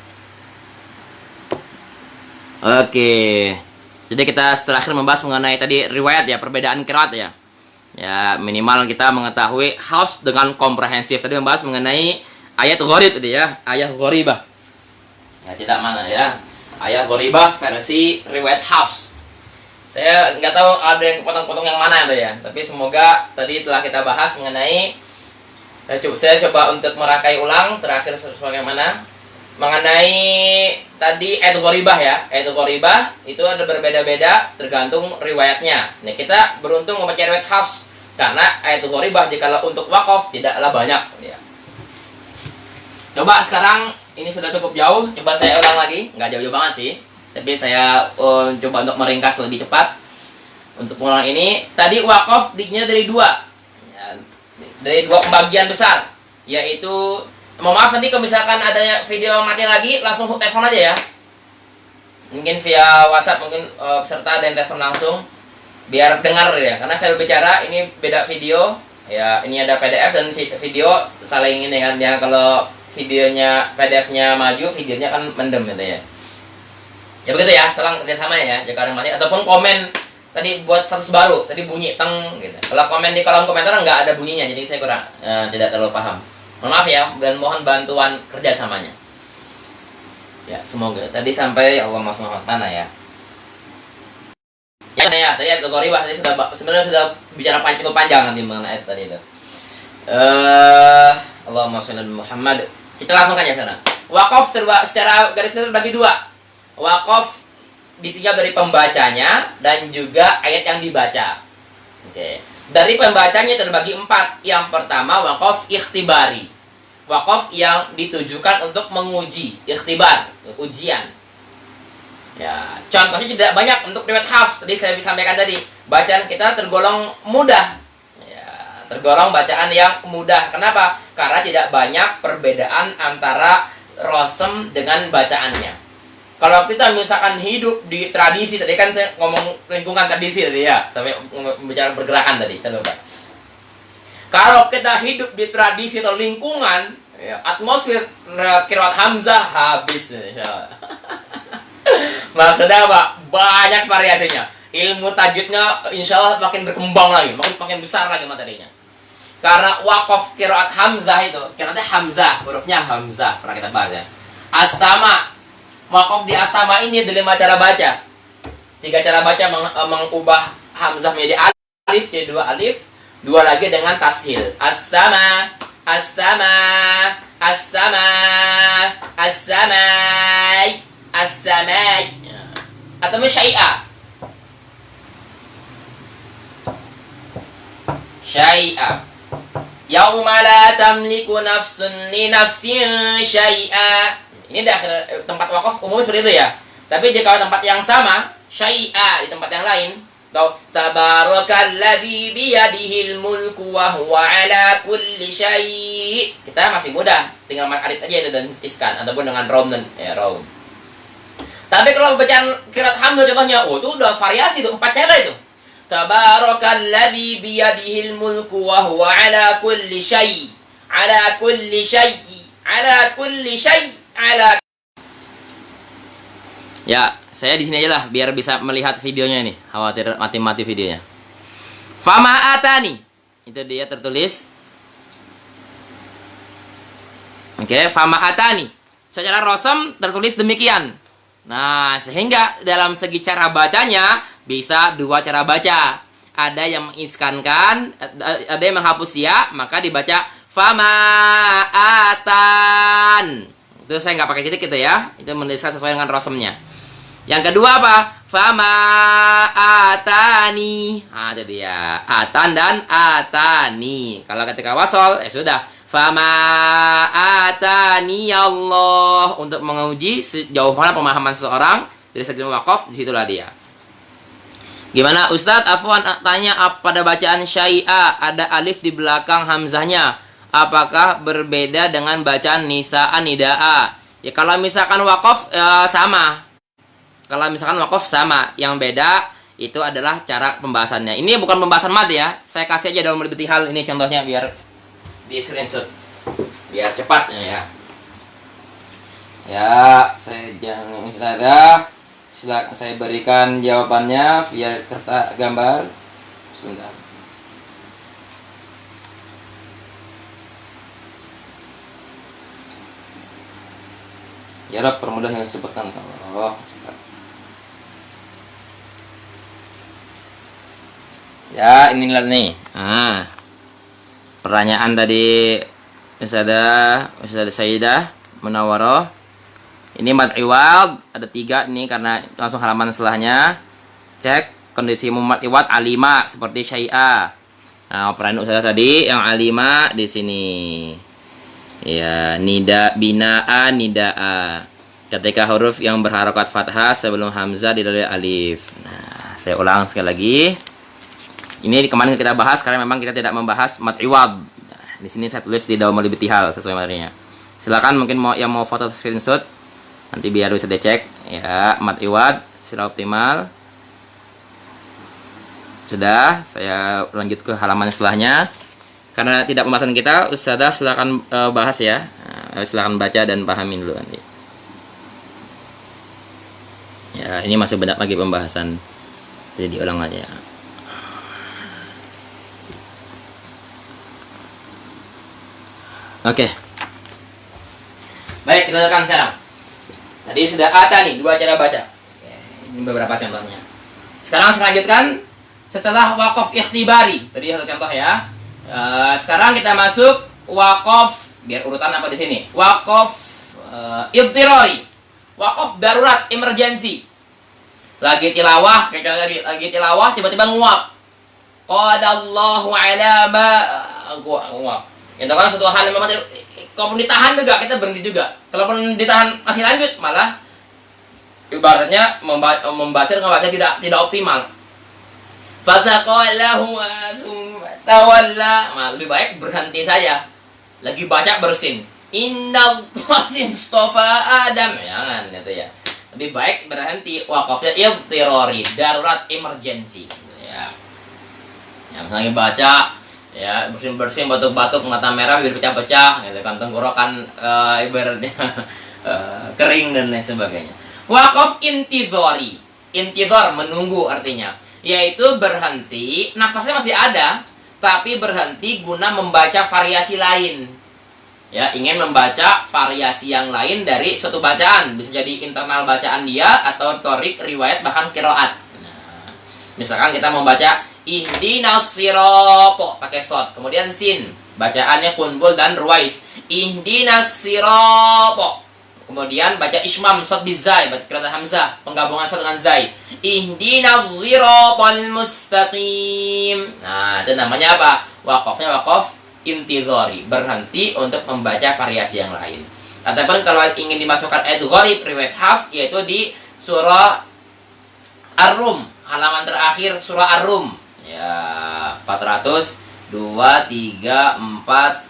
Oke. Jadi kita terakhir membahas mengenai tadi riwayat ya, perbedaan qiraat ya. Ya, minimal kita mengetahui hafs dengan komprehensif. Tadi membahas mengenai ayat gharib tadi ya, ayat gharibah. Ya, tidak mana ya. Ayat gharibah versi riwayat hafs. Saya nggak tahu ada yang potong-potong yang mana itu ya. Tapi semoga tadi telah kita bahas mengenai saya coba untuk merangkai ulang terakhir sebagaimana mengenai tadi ayat gharibah ya. Ayat gharibah itu ada berbeda-beda tergantung riwayatnya. Nah, kita beruntung membaca riwayat hafs karena ayat gharibah jika untuk waqaf tidaklah banyak ya. Coba sekarang ini sudah cukup jauh, coba saya ulang lagi, nggak jauh-jauh banget sih. Tapi saya coba untuk meringkas lebih cepat. Untuk pengulangan ini tadi waqaf dinya dari dua ya, dari dua pembagian besar, yaitu mohon maaf nanti kalau misalkan adanya video mati lagi langsung telepon aja ya. Mungkin via WhatsApp, mungkin peserta ada yang telepon langsung biar dengar ya. Karena saya berbicara ini beda video ya, ini ada PDF dan video saling ini kan ya. Kalau videonya PDF-nya maju, videonya kan mendem gitu ya. Ya begitu ya, tolong kerjasama ya. Jika ada mati ataupun komen tadi buat status baru, tadi bunyi teng gitu. Kalau komen di kolom komentar nggak ada bunyinya, jadi saya kurang tidak terlalu paham. Mohon maaf ya, dan mohon bantuan kerjasamanya. Ya, semoga tadi sampai Allah SWT ya. Ya, tadi ayat gharibah tadi sebenarnya sudah bicara cukup panjang nanti mengenai ayat tadi itu. Allahumma shalli ala Muhammad. Kita langsung kan ya sekarang. Waqaf secara garis besar terbagi dua. Waqaf ditinjau dari pembacanya dan juga ayat yang dibaca. Oke. Dari pembacanya terbagi 4. Yang pertama waqaf ikhtibari. Waqaf yang ditujukan untuk menguji, ikhtibar, ujian. Ya, contohnya tidak banyak untuk riwayat hafs. Tadi saya sampaikan tadi, bacaan kita tergolong mudah. Ya, tergolong bacaan yang mudah. Kenapa? Karena tidak banyak perbedaan antara rosem dengan bacaannya. Kalau kita misalkan hidup di tradisi, tadi kan saya ngomong lingkungan tradisi tadi ya, sampai bicara pergerakan tadi, saya lupa. Kalau kita hidup di tradisi atau lingkungan, ya, atmosfer qiraat Hamzah habis. Ya. Maksudnya apa? Banyak variasinya. Ilmu tajwidnya insya Allah makin berkembang lagi, makin besar lagi materinya. Karena waqaf qiraat Hamzah itu, qiraatnya Hamzah, hurufnya Hamzah, pernah kita bahas ya. As-sama. Waqaf di as-sama ini ada 5 cara baca. 3 cara baca mengubah Hamzah menjadi alif, jadi 2 alif. 2 lagi dengan tashil. As-sama, as-sama, as-sama, as-samai, as-samai. Atau syai'a. Syai'a. Yauma la tamliku nafsun li nafsin syai'a. Ini dah tempat wakaf umum seperti itu ya. Tapi jika tempat yang sama, syai'a di tempat yang lain, tabarakalladzi biyadihil mulku wa huwa ala kulli syai'. Kita masih mudah, tinggal mat alif aja itu dan iskan ataupun dengan rom dan ya rom. Tapi kalau bacaan qiraat Hamzah contohnya, itu udah variasi tuh 4 cara itu. Tabarakalladzi biyadihil mulku wa huwa ala kulli syai' ala kulli syai' ala kulli syai' ala. Ya, saya di sini aja lah biar bisa melihat videonya ini. Khawatir mati-mati videonya. Fama atani. Itu dia tertulis. Oke, fama atani. Secara rosem tertulis demikian. Nah, sehingga dalam segi cara bacanya bisa dua cara baca. Ada yang mengiskankan, ada yang menghapus ya, maka dibaca fama atan. Itu saya nggak pakai titik gitu ya. Itu menuliskan sesuai dengan rosemnya. Yang kedua apa? Fama atani. Nah, itu dia. Atan dan atani. Kalau ketika wasol, sudah. Fama atani Allah, untuk menguji sejauh mana pemahaman seseorang dari segi wakaf, disitulah dia. Gimana Ustadz? Afwan tanya, pada bacaan syai'a ada alif di belakang hamzahnya, apakah berbeda dengan bacaan nisa'an nida'a? Ya kalau misalkan wakaf sama. Kalau misalkan wakaf sama, yang beda itu adalah cara pembahasannya. Ini bukan pembahasan mad ya. Saya kasih aja dalam lebih hal ini contohnya biar di screenshot biar cepat ya. Ya, saya jangan silakan saya berikan jawabannya via kertas gambar. Sebentar. Ya Rob, permudah yang disebutkan. Oh, cepat. Ya, inilah nih. Pertanyaan tadi Ustazah Sayyidah Munawwaroh. Ini mad iwad ada 3 nih karena langsung halaman setelahnya. Cek kondisi mad iwad alima seperti syai'a. Nah, peran Ustazah tadi yang alima di sini. Ya, nida binaa nidaa. Ketika huruf yang berharokat fathah sebelum hamzah didahului alif. Nah, saya ulang sekali lagi. Ini kemarin kita bahas karena memang kita tidak membahas mad iwad. Nah, di sini saya tulis di dalam libtihal sesuai materinya. Silakan mungkin yang mau foto screenshot nanti biar bisa dicek ya. Mad iwad secara optimal. Sudah, saya lanjut ke halaman setelahnya. Karena tidak pembahasan kita, Ustazah silakan bahas ya. Nah, silakan baca dan pahamin dulu nanti. Ya, ini masih banyak lagi pembahasan. Jadi diulang aja. Oke. Baik, kita lanjutkan sekarang. Tadi sudah ada nih 2 cara baca. Oke, ini beberapa contohnya. Sekarang saya lanjutkan setelah wakaf ikhtibari. Tadi satu contoh ya. Sekarang kita masuk wakaf, biar urutan apa di sini? Wakaf ibtirari. Wakaf darurat, emergency. Lagi tilawah, kayak lagi tilawah tiba-tiba nguap. Qadallahu ala ma nguap. Itu kan satu hal yang memang kalaupun ditahan juga kita berhenti juga. Kalaupun ditahan masih lanjut malah ibaratnya membaca dengan baca tidak optimal. Fasaqalahu tawalla. Nah, lebih baik berhenti saja. Lagi baca bersin. Innal mustafa Adam. Jangan gitu ya. Lebih baik berhenti wakafnya ibtirari, darurat emergency ya. Yang lagi baca ya bersin batuk-batuk mata merah bibir pecah-pecah gitu kan, tenggorokan ibaratnya kering dan lain sebagainya. Wakaf intidhari, intidhar menunggu artinya, yaitu berhenti, nafasnya masih ada tapi berhenti guna membaca variasi lain ya, ingin membaca variasi yang lain dari suatu bacaan, bisa jadi internal bacaan dia atau torik, riwayat, bahkan qiraat. Nah, misalkan kita membaca ihdinas sirata pakai shad, kemudian sin, bacaannya kunbul dan ruwais. Ihdinas sirata, kemudian baca ismam shad bizai, baca hamzah, penggabungan shad dengan zai. Ihdinas siratal mustaqim. Nah, itu namanya apa? Wakafnya wakaf intidhari, berhenti untuk membaca variasi yang lain. Ataupun kalau ingin dimasukkan ayat gharib riwayat Hafs, yaitu di surah Ar-Rum, halaman terakhir surah Ar-Rum. Ya, 400, 2, 3, 4,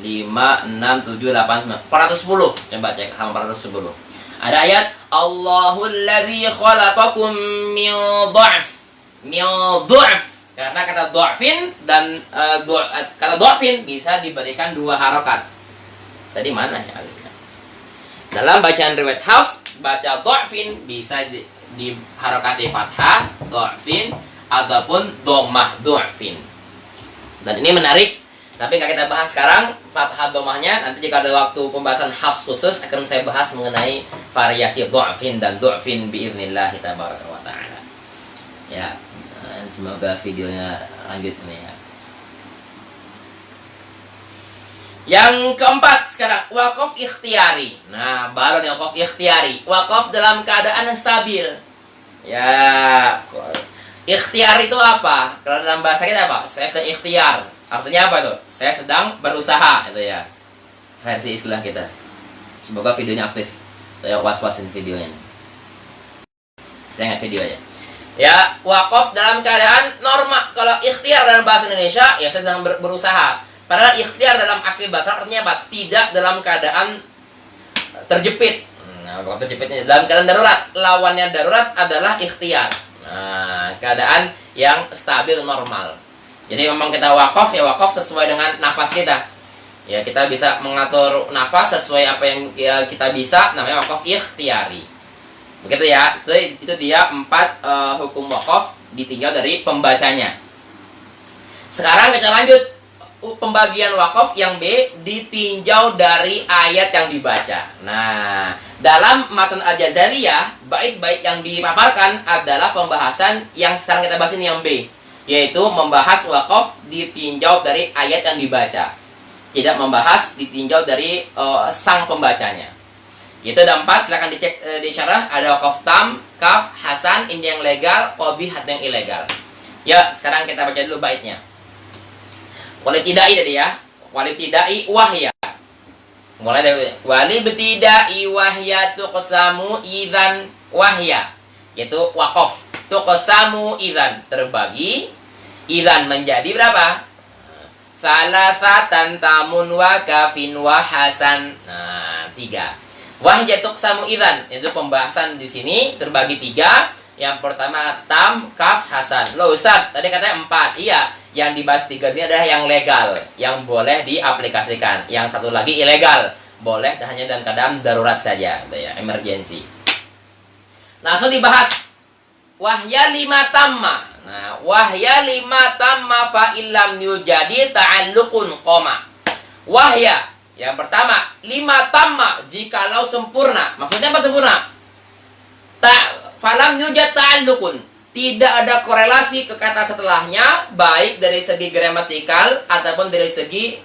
5, 6, 7, 8, 9, 410. Coba cek halaman 410. Ada ayat Allahul ladzi khalaqakum min du'f. Karena kata du'fin dan kata du'fin bisa diberikan 2 harokat. Tadi mana ya? Dalam bacaan riwayat Hafs, baca du'fin bisa di harokati fathah, du'fin, ataupun dhammah du'fin. Dan ini menarik, tapi nggak kita bahas sekarang fathah dhammahnya. Nanti jika ada waktu pembahasan Hafs khusus akan saya bahas mengenai variasi du'fin dan du'fin biiznillah tabaraka wa ta'ala. Ya, semoga videonya lanjut nih ya. Yang keempat sekarang, wakaf ikhtiyari. Nah, baru nih wakaf ikhtiyari. Wakaf dalam keadaan yang stabil. Ya, ikhtiar itu apa? Kalau dalam bahasa kita apa? Saya sedang ikhtiar. Artinya apa tuh? Saya sedang berusaha, itu ya. Versi istilah kita. Semoga videonya aktif. Saya was-wasin videonya. Saya nggak video aja. Ya, wakaf dalam keadaan normal. Kalau ikhtiar dalam bahasa Indonesia, ya saya sedang berusaha. Padahal ikhtiar dalam asli bahasa artinya apa? Tidak dalam keadaan terjepit. Nah, waktu terjepitnya dalam keadaan darurat. Lawannya darurat adalah ikhtiar. Nah, keadaan yang stabil normal. Jadi memang kita wakaf, ya wakaf sesuai dengan nafas kita. Ya, kita bisa mengatur nafas sesuai apa yang kita bisa, namanya wakaf ikhtiyari. Begitu ya. Itu dia 4 hukum wakaf ditinjau dari pembacanya. Sekarang kita lanjut. Pembagian wakaf yang B ditinjau dari ayat yang dibaca. Nah, dalam matan Al-Jazaliyah, bait-bait yang dipaparkan adalah pembahasan yang sekarang kita bahas ini yang B, yaitu membahas wakaf ditinjau dari ayat yang dibaca. Tidak membahas ditinjau dari sang pembacanya. Itu ada 4, silahkan dicek di syarah. Ada wakaf tam, kaf, hasan, ini yang legal, qabih atau yang ilegal. Ya, sekarang kita baca dulu baitnya. Walibtidai tadi ya. Walibtidai wahya. Mulai dari walibtidai wahya tuqsamu idzan wahya. Yaitu wakaf. Tuqsamu idzan, terbagi. Idzan menjadi berapa? Salasatan tamun wa kafin wa hasan. Nah, 3. Wahya tuqsamu idzan. Itu pembahasan di sini terbagi 3. Yang pertama tam, kaf, hasan. Loh Ustaz, tadi katanya 4. Iya. Yang dibahas 3 ini adalah yang legal, yang boleh diaplikasikan. Yang satu lagi ilegal, boleh hanya dalam keadaan darurat saja, ya, emergency. Langsung dibahas. Wahya 5 tamma. Nah, wahya 5 tamma fa illam yujadi ta'alluqun qoma. Wahya yang pertama 5 tamma jikalau sempurna. Maksudnya apa sempurna? Falam yujad ta'alluqun. Tidak ada korelasi ke kata setelahnya, baik dari segi gramatikal ataupun dari segi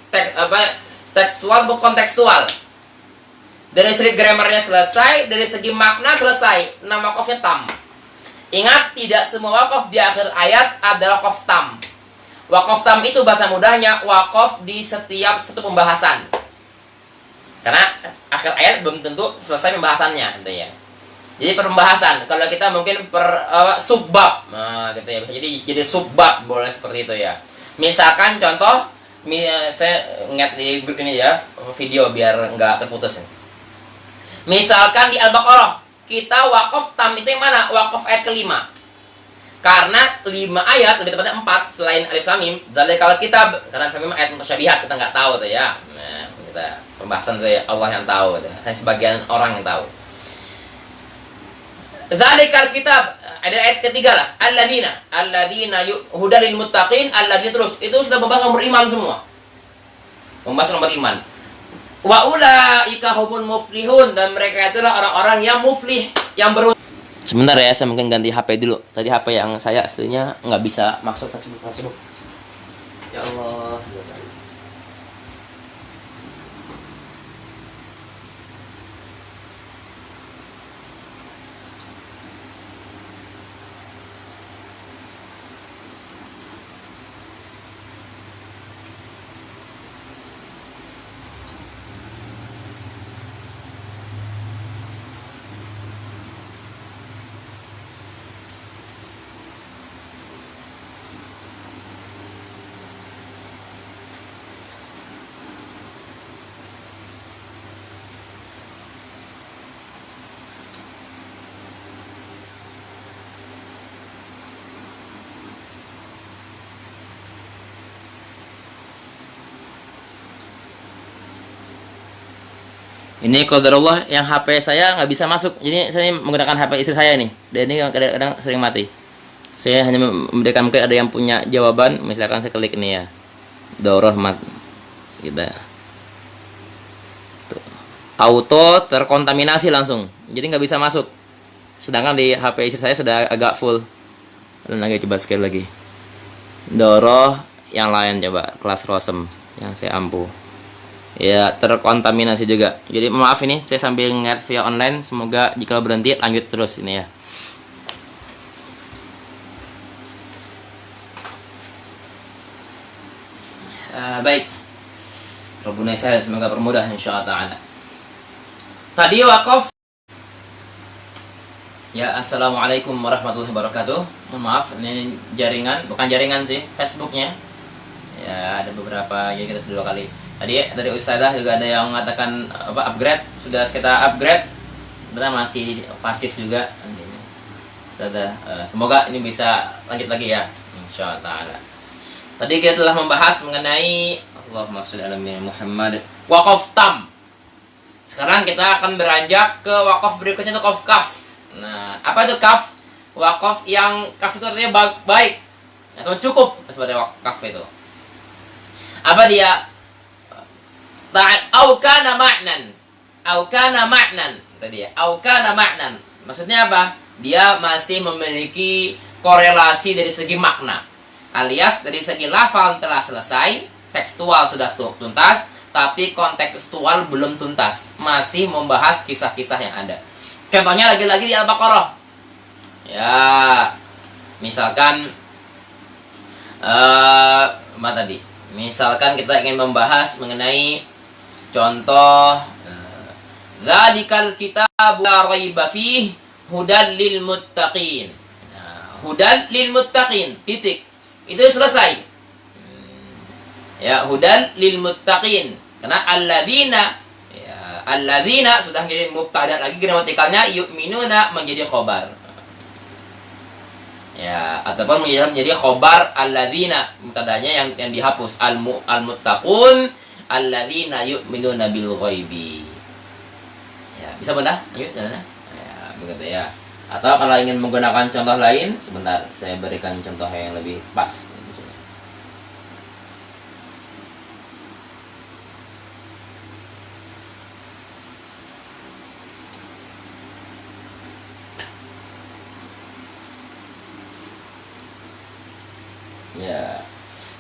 tekstual maupun kontekstual. Dari segi grammarnya selesai, dari segi makna selesai. Nama wakafnya tam. Ingat, tidak semua wakaf di akhir ayat adalah wakaf tam. Wakaf tam itu bahasa mudahnya wakaf di setiap satu pembahasan. Karena akhir ayat belum tentu selesai pembahasannya, gitu ya. Jadi pembahasan, kalau kita mungkin subbab, nah gitu ya, jadi subbab boleh seperti itu ya. Misalkan contoh, saya ingat di grup ini ya, video biar nggak terputus. Misalkan di Al-Baqarah, kita wakaf tam itu yang mana? Wakaf ayat ke-5. Karena 5 ayat, lebih tepatnya 4 selain alif lam mim. Jadi kalau kita, karena alif lam mim ayat mutasyabihat kita nggak tahu tuh ya. Nah, kita pembahasan tuh ya, Allah yang tahu, tuh. Saya sebagian orang yang tahu. Dzalikal kitab, ada ayat ketiga lah, alladzina hudal lil muttaqin, alladzina terus itu sudah membahas nomor iman semua. Membahas nomor iman. Wa ulaika humul muflihun, dan mereka itulah orang-orang yang muflih, yang beruntung. Sebentar ya, saya mungkin ganti HP dulu. Tadi HP yang saya aslinya nggak bisa masuk Facebook. Ya Allah. Ini qadarullah yang HP saya nggak bisa masuk. Jadi saya menggunakan HP istri saya nih. Dan ini kadang-kadang sering mati. Saya hanya memberikan, mungkin ada yang punya jawaban. Misalkan saya klik ini ya. Daurah mat. Gitu. Tuh. Auto terkontaminasi langsung. Jadi nggak bisa masuk. Sedangkan di HP istri saya sudah agak full. Dan lagi coba sekali lagi. Daurah yang lain coba. Kelas Rosem yang saya ampuh. Ya terkontaminasi juga. Jadi maaf ini saya sambil nge via online. Semoga jika berhenti lanjut terus ini ya. Baik. Rabbuna saya semoga permudah insyaallah taala. Tadi wakaf. Ya, assalamualaikum warahmatullahi wabarakatuh. Mohon maaf ini jaringan, bukan jaringan sih, Facebooknya. Ya ada beberapa, jadi kita sudah 2 kali. Tadi dari Ustazah juga ada yang mengatakan apa upgrade, sudah kita upgrade, ternyata masih pasif juga. Ustazah, semoga ini bisa lanjut lagi ya, insyaallah taala. Tadi kita telah membahas mengenai Allahumma sholli ala Muhammad wakaf tam. Sekarang kita akan beranjak ke wakaf berikutnya, itu wakaf kaf. Nah, apa itu kaf? Wakaf yang kaf itu artinya baik atau cukup sebagai wakaf itu. Apa dia? Au kana ma'nan tadi ya. Au kana ma'nan. Maksudnya apa? Dia masih memiliki korelasi dari segi makna. Alias dari segi lafal telah selesai, tekstual sudah tuntas, tapi kontekstual belum tuntas. Masih membahas kisah-kisah yang ada. Contohnya lagi-lagi di Al-Baqarah. Ya, misalkan apa tadi? Misalkan kita ingin membahas mengenai contoh Dzalikal kitabu la raiba fihi hudan lil muttaqin. Hudan lil muttaqin titik. Itu selesai. Ya, hudan lil muttaqin. Karena alladzina ya, alladzina sudah menjadi mubtada lagi, gramatikalnya yu'minuna menjadi khobar. Ya, ataupun menjadi khobar alladzina, mubtadanya yang dihapus al-muttaqun alladzina yu'minuna bil ghaibi. Ya, bisa Bunda? Lanjut jalannya. Ya, begitu ya. Atau kalau ingin menggunakan contoh lain, sebentar saya berikan contoh yang lebih pas di sini. Ya.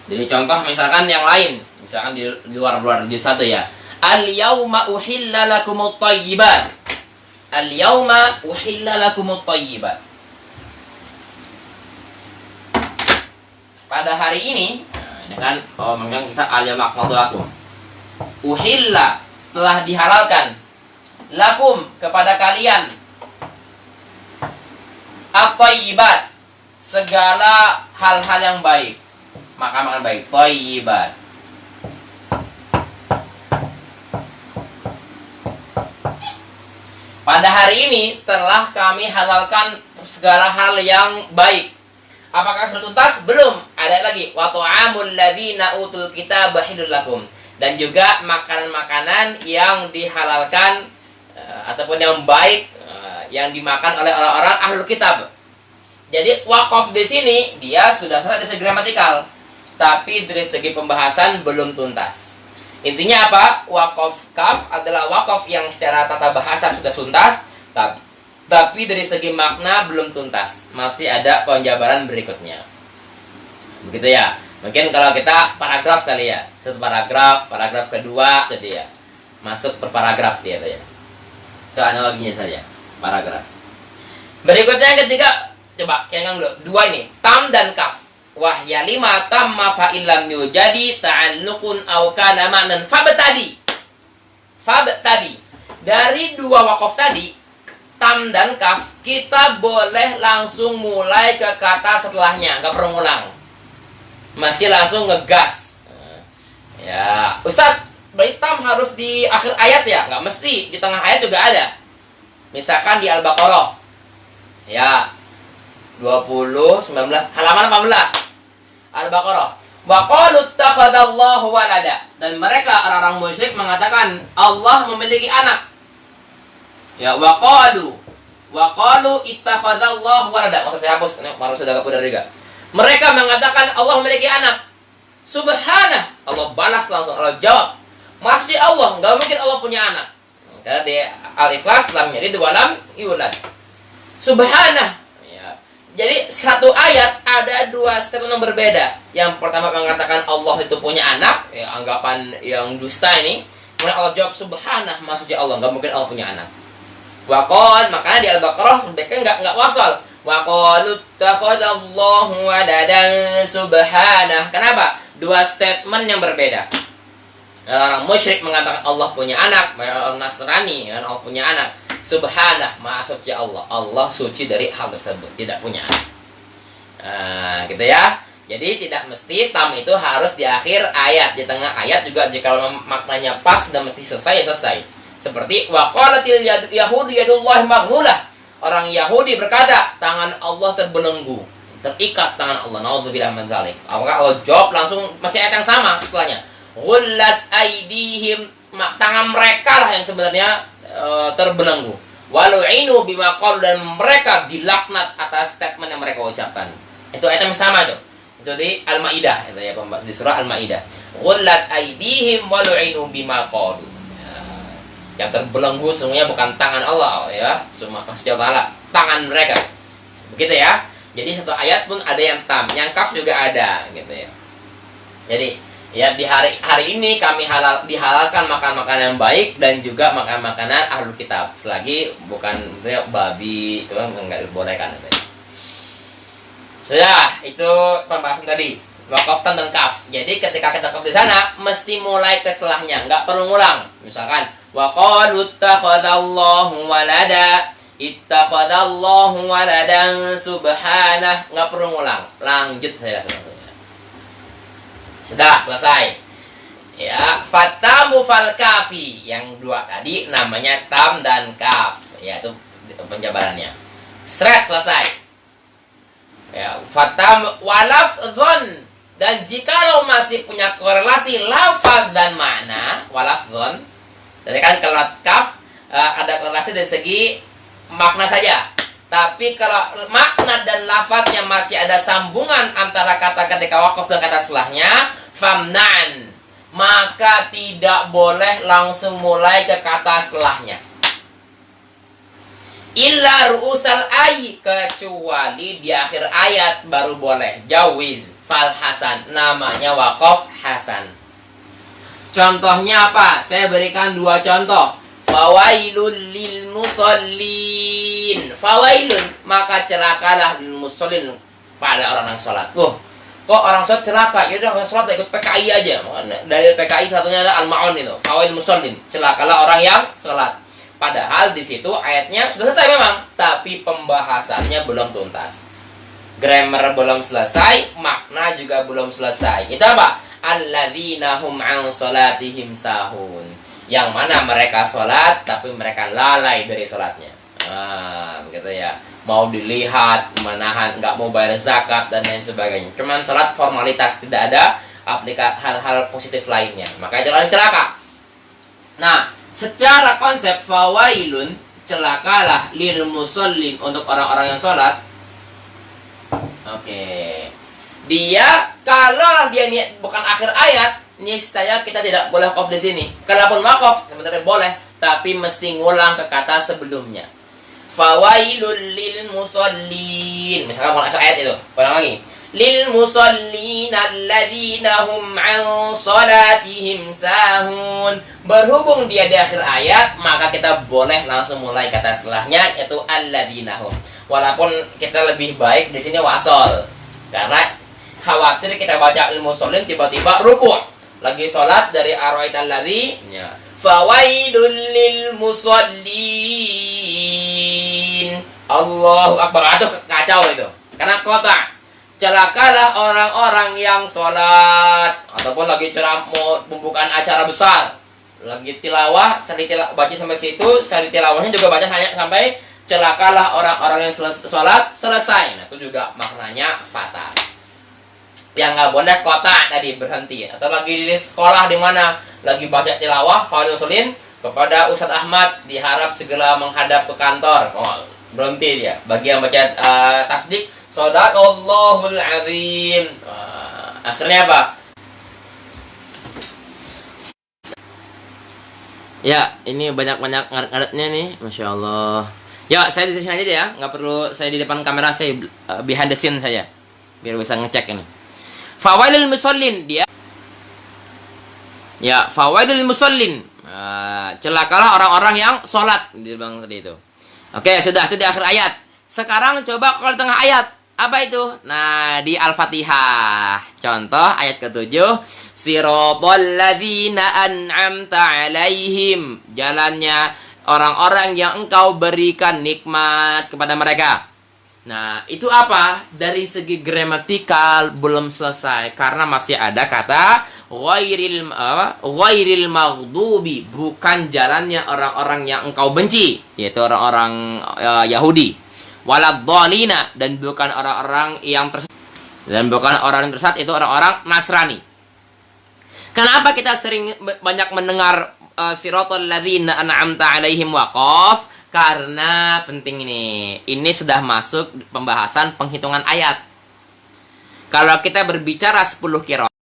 Jadi contoh misalkan yang lain, misalkan di luar di satu ya. Al-yauma uhilla lakumut thayyibat. Al-yauma uhilla lakumut thayyibat. Pada hari ini, nah ini kan memang kisah al-yauma akmaltu lakum. Uhilla telah dihalalkan lakum kepada kalian at-thayyibat, segala hal-hal yang baik. Makan baik, thayyibat. Pada hari ini telah kami halalkan segala hal yang baik. Apakah sudah tuntas? Belum. Ada lagi. Wa ta'amul ladzina utul kitaba halal lakum. Dan juga makanan-makanan yang dihalalkan ataupun yang baik yang dimakan oleh orang-orang ahlul kitab. Jadi wakaf di sini dia sudah selesai dari segi gramatikal, tapi dari segi pembahasan belum tuntas. Intinya apa? Wakaf kaf adalah wakaf yang secara tata bahasa sudah tuntas, tapi dari segi makna belum tuntas. Masih ada penjabaran berikutnya. Begitu ya. Mungkin kalau kita paragraf kali ya. Satu paragraf kedua tadi ya. Masuk per paragraf dia tadi ya. Itu analoginya saja, paragraf. Berikutnya yang ketiga, coba yang dua ini, tam dan kaf. Wahya lima tamma fa illam yujadi ta'alluqun aw kana ma'nan fabtadi. Dari dua wakaf tadi, tam dan kaf, kita boleh langsung mulai ke kata setelahnya, nggak perlu ngulang. Masih langsung ngegas. Ya, Ustaz, berarti tam harus di akhir ayat ya? Nggak mesti, di tengah ayat juga ada. Misalkan di Al-Baqarah. Ya, 20, 19, halaman 18. Al-Baqarah. Wa qalu ittakhadallahu walada. Dan mereka orang-orang musyrik mengatakan Allah memiliki anak. Ya, waqalu ittakhadallahu walada. Maksud saya hapus, malah sudah gak pudar juga. Mereka mengatakan Allah memiliki anak. Subhanah, Allah balas langsung, Allah jawab. Maksudnya Allah, nggak mungkin Allah punya anak. Karena di Al-Ikhlas lamnya di walam yulad. Subhanah. Ya. Jadi satu ayat ada dua statement yang berbeda. Yang pertama mengatakan Allah itu punya anak, ya, anggapan yang dusta ini. Kemudian Allah jawab Subhanah, maksudnya Allah, nggak mungkin Allah punya anak. Waqal, makanya di Al-Baqarah sebenarnya nggak wasal. Waqalu takhadallahu waladan subhanah. Kenapa? Dua statement yang berbeda. Orang musyrik mengatakan Allah punya anak, orang Nasrani Allah punya anak. Subhanah, maha suci Allah. Allah suci dari hal tersebut, tidak punya anak. Nah, gitu ya. Jadi tidak mesti tam itu harus di akhir ayat, di tengah ayat juga jika maknanya pas dan mesti selesai ya selesai. Seperti waqalatil yahudu yadullahi maghlulah. Orang Yahudi berkata, tangan Allah terbelenggu, terikat tangan Allah. Nauzubillah min dzalik. Apakah Allah jawab langsung masih ayat yang sama setelahnya? Ghullat aidihim, tangan mereka lah yang sebenarnya terbelenggu. Walu'inu bima qalu, dan mereka dilaknat atas statement yang mereka ucapkan. Itu ayat yang sama tuh. Itu di Al-Maidah, itu ya pembahas di surah Al-Maidah. Ghullat aidihim walu'inu bima qalu. Yang terbelenggu semuanya bukan tangan Allah ya, semua maksudnya Allah, tangan mereka. Begitu ya. Jadi satu ayat pun ada yang tam, yang kaf juga ada gitu ya. Jadi ya di hari ini kami dihalalkan makan makanan yang baik dan juga makan makanan ahlul kitab selagi bukan ya, babi itu kan nggak dibolehkan. Sudah, itu pembahasan tadi wakaf dan kaf. Jadi ketika kita kaf di sana mesti mulai ke setelahnya, nggak perlu ngulang. Misalkan waqalu ittakhadallahu walada, ittakhadallahu waladan subhanah, nggak perlu ngulang. Lanjut saya sudah selesai. Ya, fatamu fal kafi. Yang dua tadi namanya tam dan kaf. Ya, itu penjabarannya. Seret selesai. Ya, fatam walafdzon, dan jikalau masih punya korelasi lafaz dan makna, walafdzon. Jadi kan kalau kaf ada korelasi dari segi makna saja. Tapi kalau makna dan lafadznya masih ada sambungan antara kata ketika wakaf dan kata setelahnya, famna'an, maka tidak boleh langsung mulai ke kata setelahnya. Illa ru'usal ayy, kecuali di akhir ayat baru boleh. Jawiz fal hasan, namanya wakaf hasan. Contohnya apa? Saya berikan dua contoh. Fawailul lil musallin. Fawailun, maka celakalah lil musallin, pada orang yang sholat. Kok orang sholat celaka? Ya udah orang sholat ikut PKI aja. Dari PKI satunya adalah al-ma'un itu. Fawailul musallin, celakalah orang yang sholat. Padahal di situ ayatnya sudah selesai memang, tapi pembahasannya belum tuntas. Grammar belum selesai, makna juga belum selesai. Itu apa? Alladzina hum an sholatihim sahun. Yang mana mereka sholat, tapi mereka lalai dari sholatnya. Begitu ya. Mau dilihat, menahan, nggak mau bayar zakat dan lain sebagainya. Cuman sholat formalitas, tidak ada hal-hal positif lainnya. Maka itu orang celaka. Nah, secara konsep fawailun, celakalah lil musallin, untuk orang-orang yang sholat. Oke. Dia kalau dia niat bukan akhir ayat, niscaya kita tidak boleh wakaf di sini. Kalaupun wakaf sebenarnya boleh, tapi mesti ngulang ke kata sebelumnya. Fawailul lil musallin. Misalkan bukan akhir ayat itu, ulang lagi. Lil musallin alladzina hum an salatihim sahun. Berhubung dia di akhir ayat, maka kita boleh langsung mulai kata setelahnya, yaitu alladzina hum. Walaupun kita lebih baik di sini wasol, karena khawatir kita baca ilmu musallin tiba-tiba ruku' lagi sholat dari arwaital ladzi, ya. Fawaidul lil musallin. Allahu akbar. Aduh, kacau itu. Karena kota. Celakalah orang-orang yang sholat, ataupun lagi mau pembukaan acara besar, lagi tilawah, seri tilawah, baca sampai situ, seri tilawahnya juga baca hanya sampai celakalah orang-orang yang sholat selesai. Nah, itu juga maknanya fatal. Yang nggak boleh kota tadi berhenti, atau lagi di sekolah di mana lagi baca tilawah fawaidul musallin, Kepada Ustadz Ahmad diharap segera menghadap ke kantor. Oh, berhenti dia. Bagi yang baca tasdik, Shadaqallahul azim. Akhirnya apa? Ya, ini banyak-banyak ngaret-ngaretnya nih, Masya Allah. Ya, saya di sini aja deh ya, nggak perlu saya di depan kamera, saya behind the scene saya, biar bisa ngecek ini. Fawailul musallin, dia. Ya, fawailul musallin. Celakalah orang-orang yang sholat, dibilang tadi itu. Oke, sudah, itu di akhir ayat. Sekarang coba kalau di tengah ayat. Apa itu? Nah, di Al-Fatihah. Contoh ayat ke-7. Siratal ladzina an'amta alaihim. Jalannya orang-orang yang engkau berikan nikmat kepada mereka. Nah, itu apa? Dari segi gramatikal belum selesai. Karena masih ada kata ghairil maghdubi. Bukan jalannya orang-orang yang engkau benci. Yaitu orang-orang Yahudi. Waladhdallina, dan bukan orang-orang yang tersesat, dan bukan orang yang tersesat itu orang-orang Nasrani. Kenapa kita sering banyak mendengar siratal ladzina an'amta alaihim waqaf? Karena penting ini sudah masuk pembahasan penghitungan ayat. Kalau kita berbicara 10 qiraat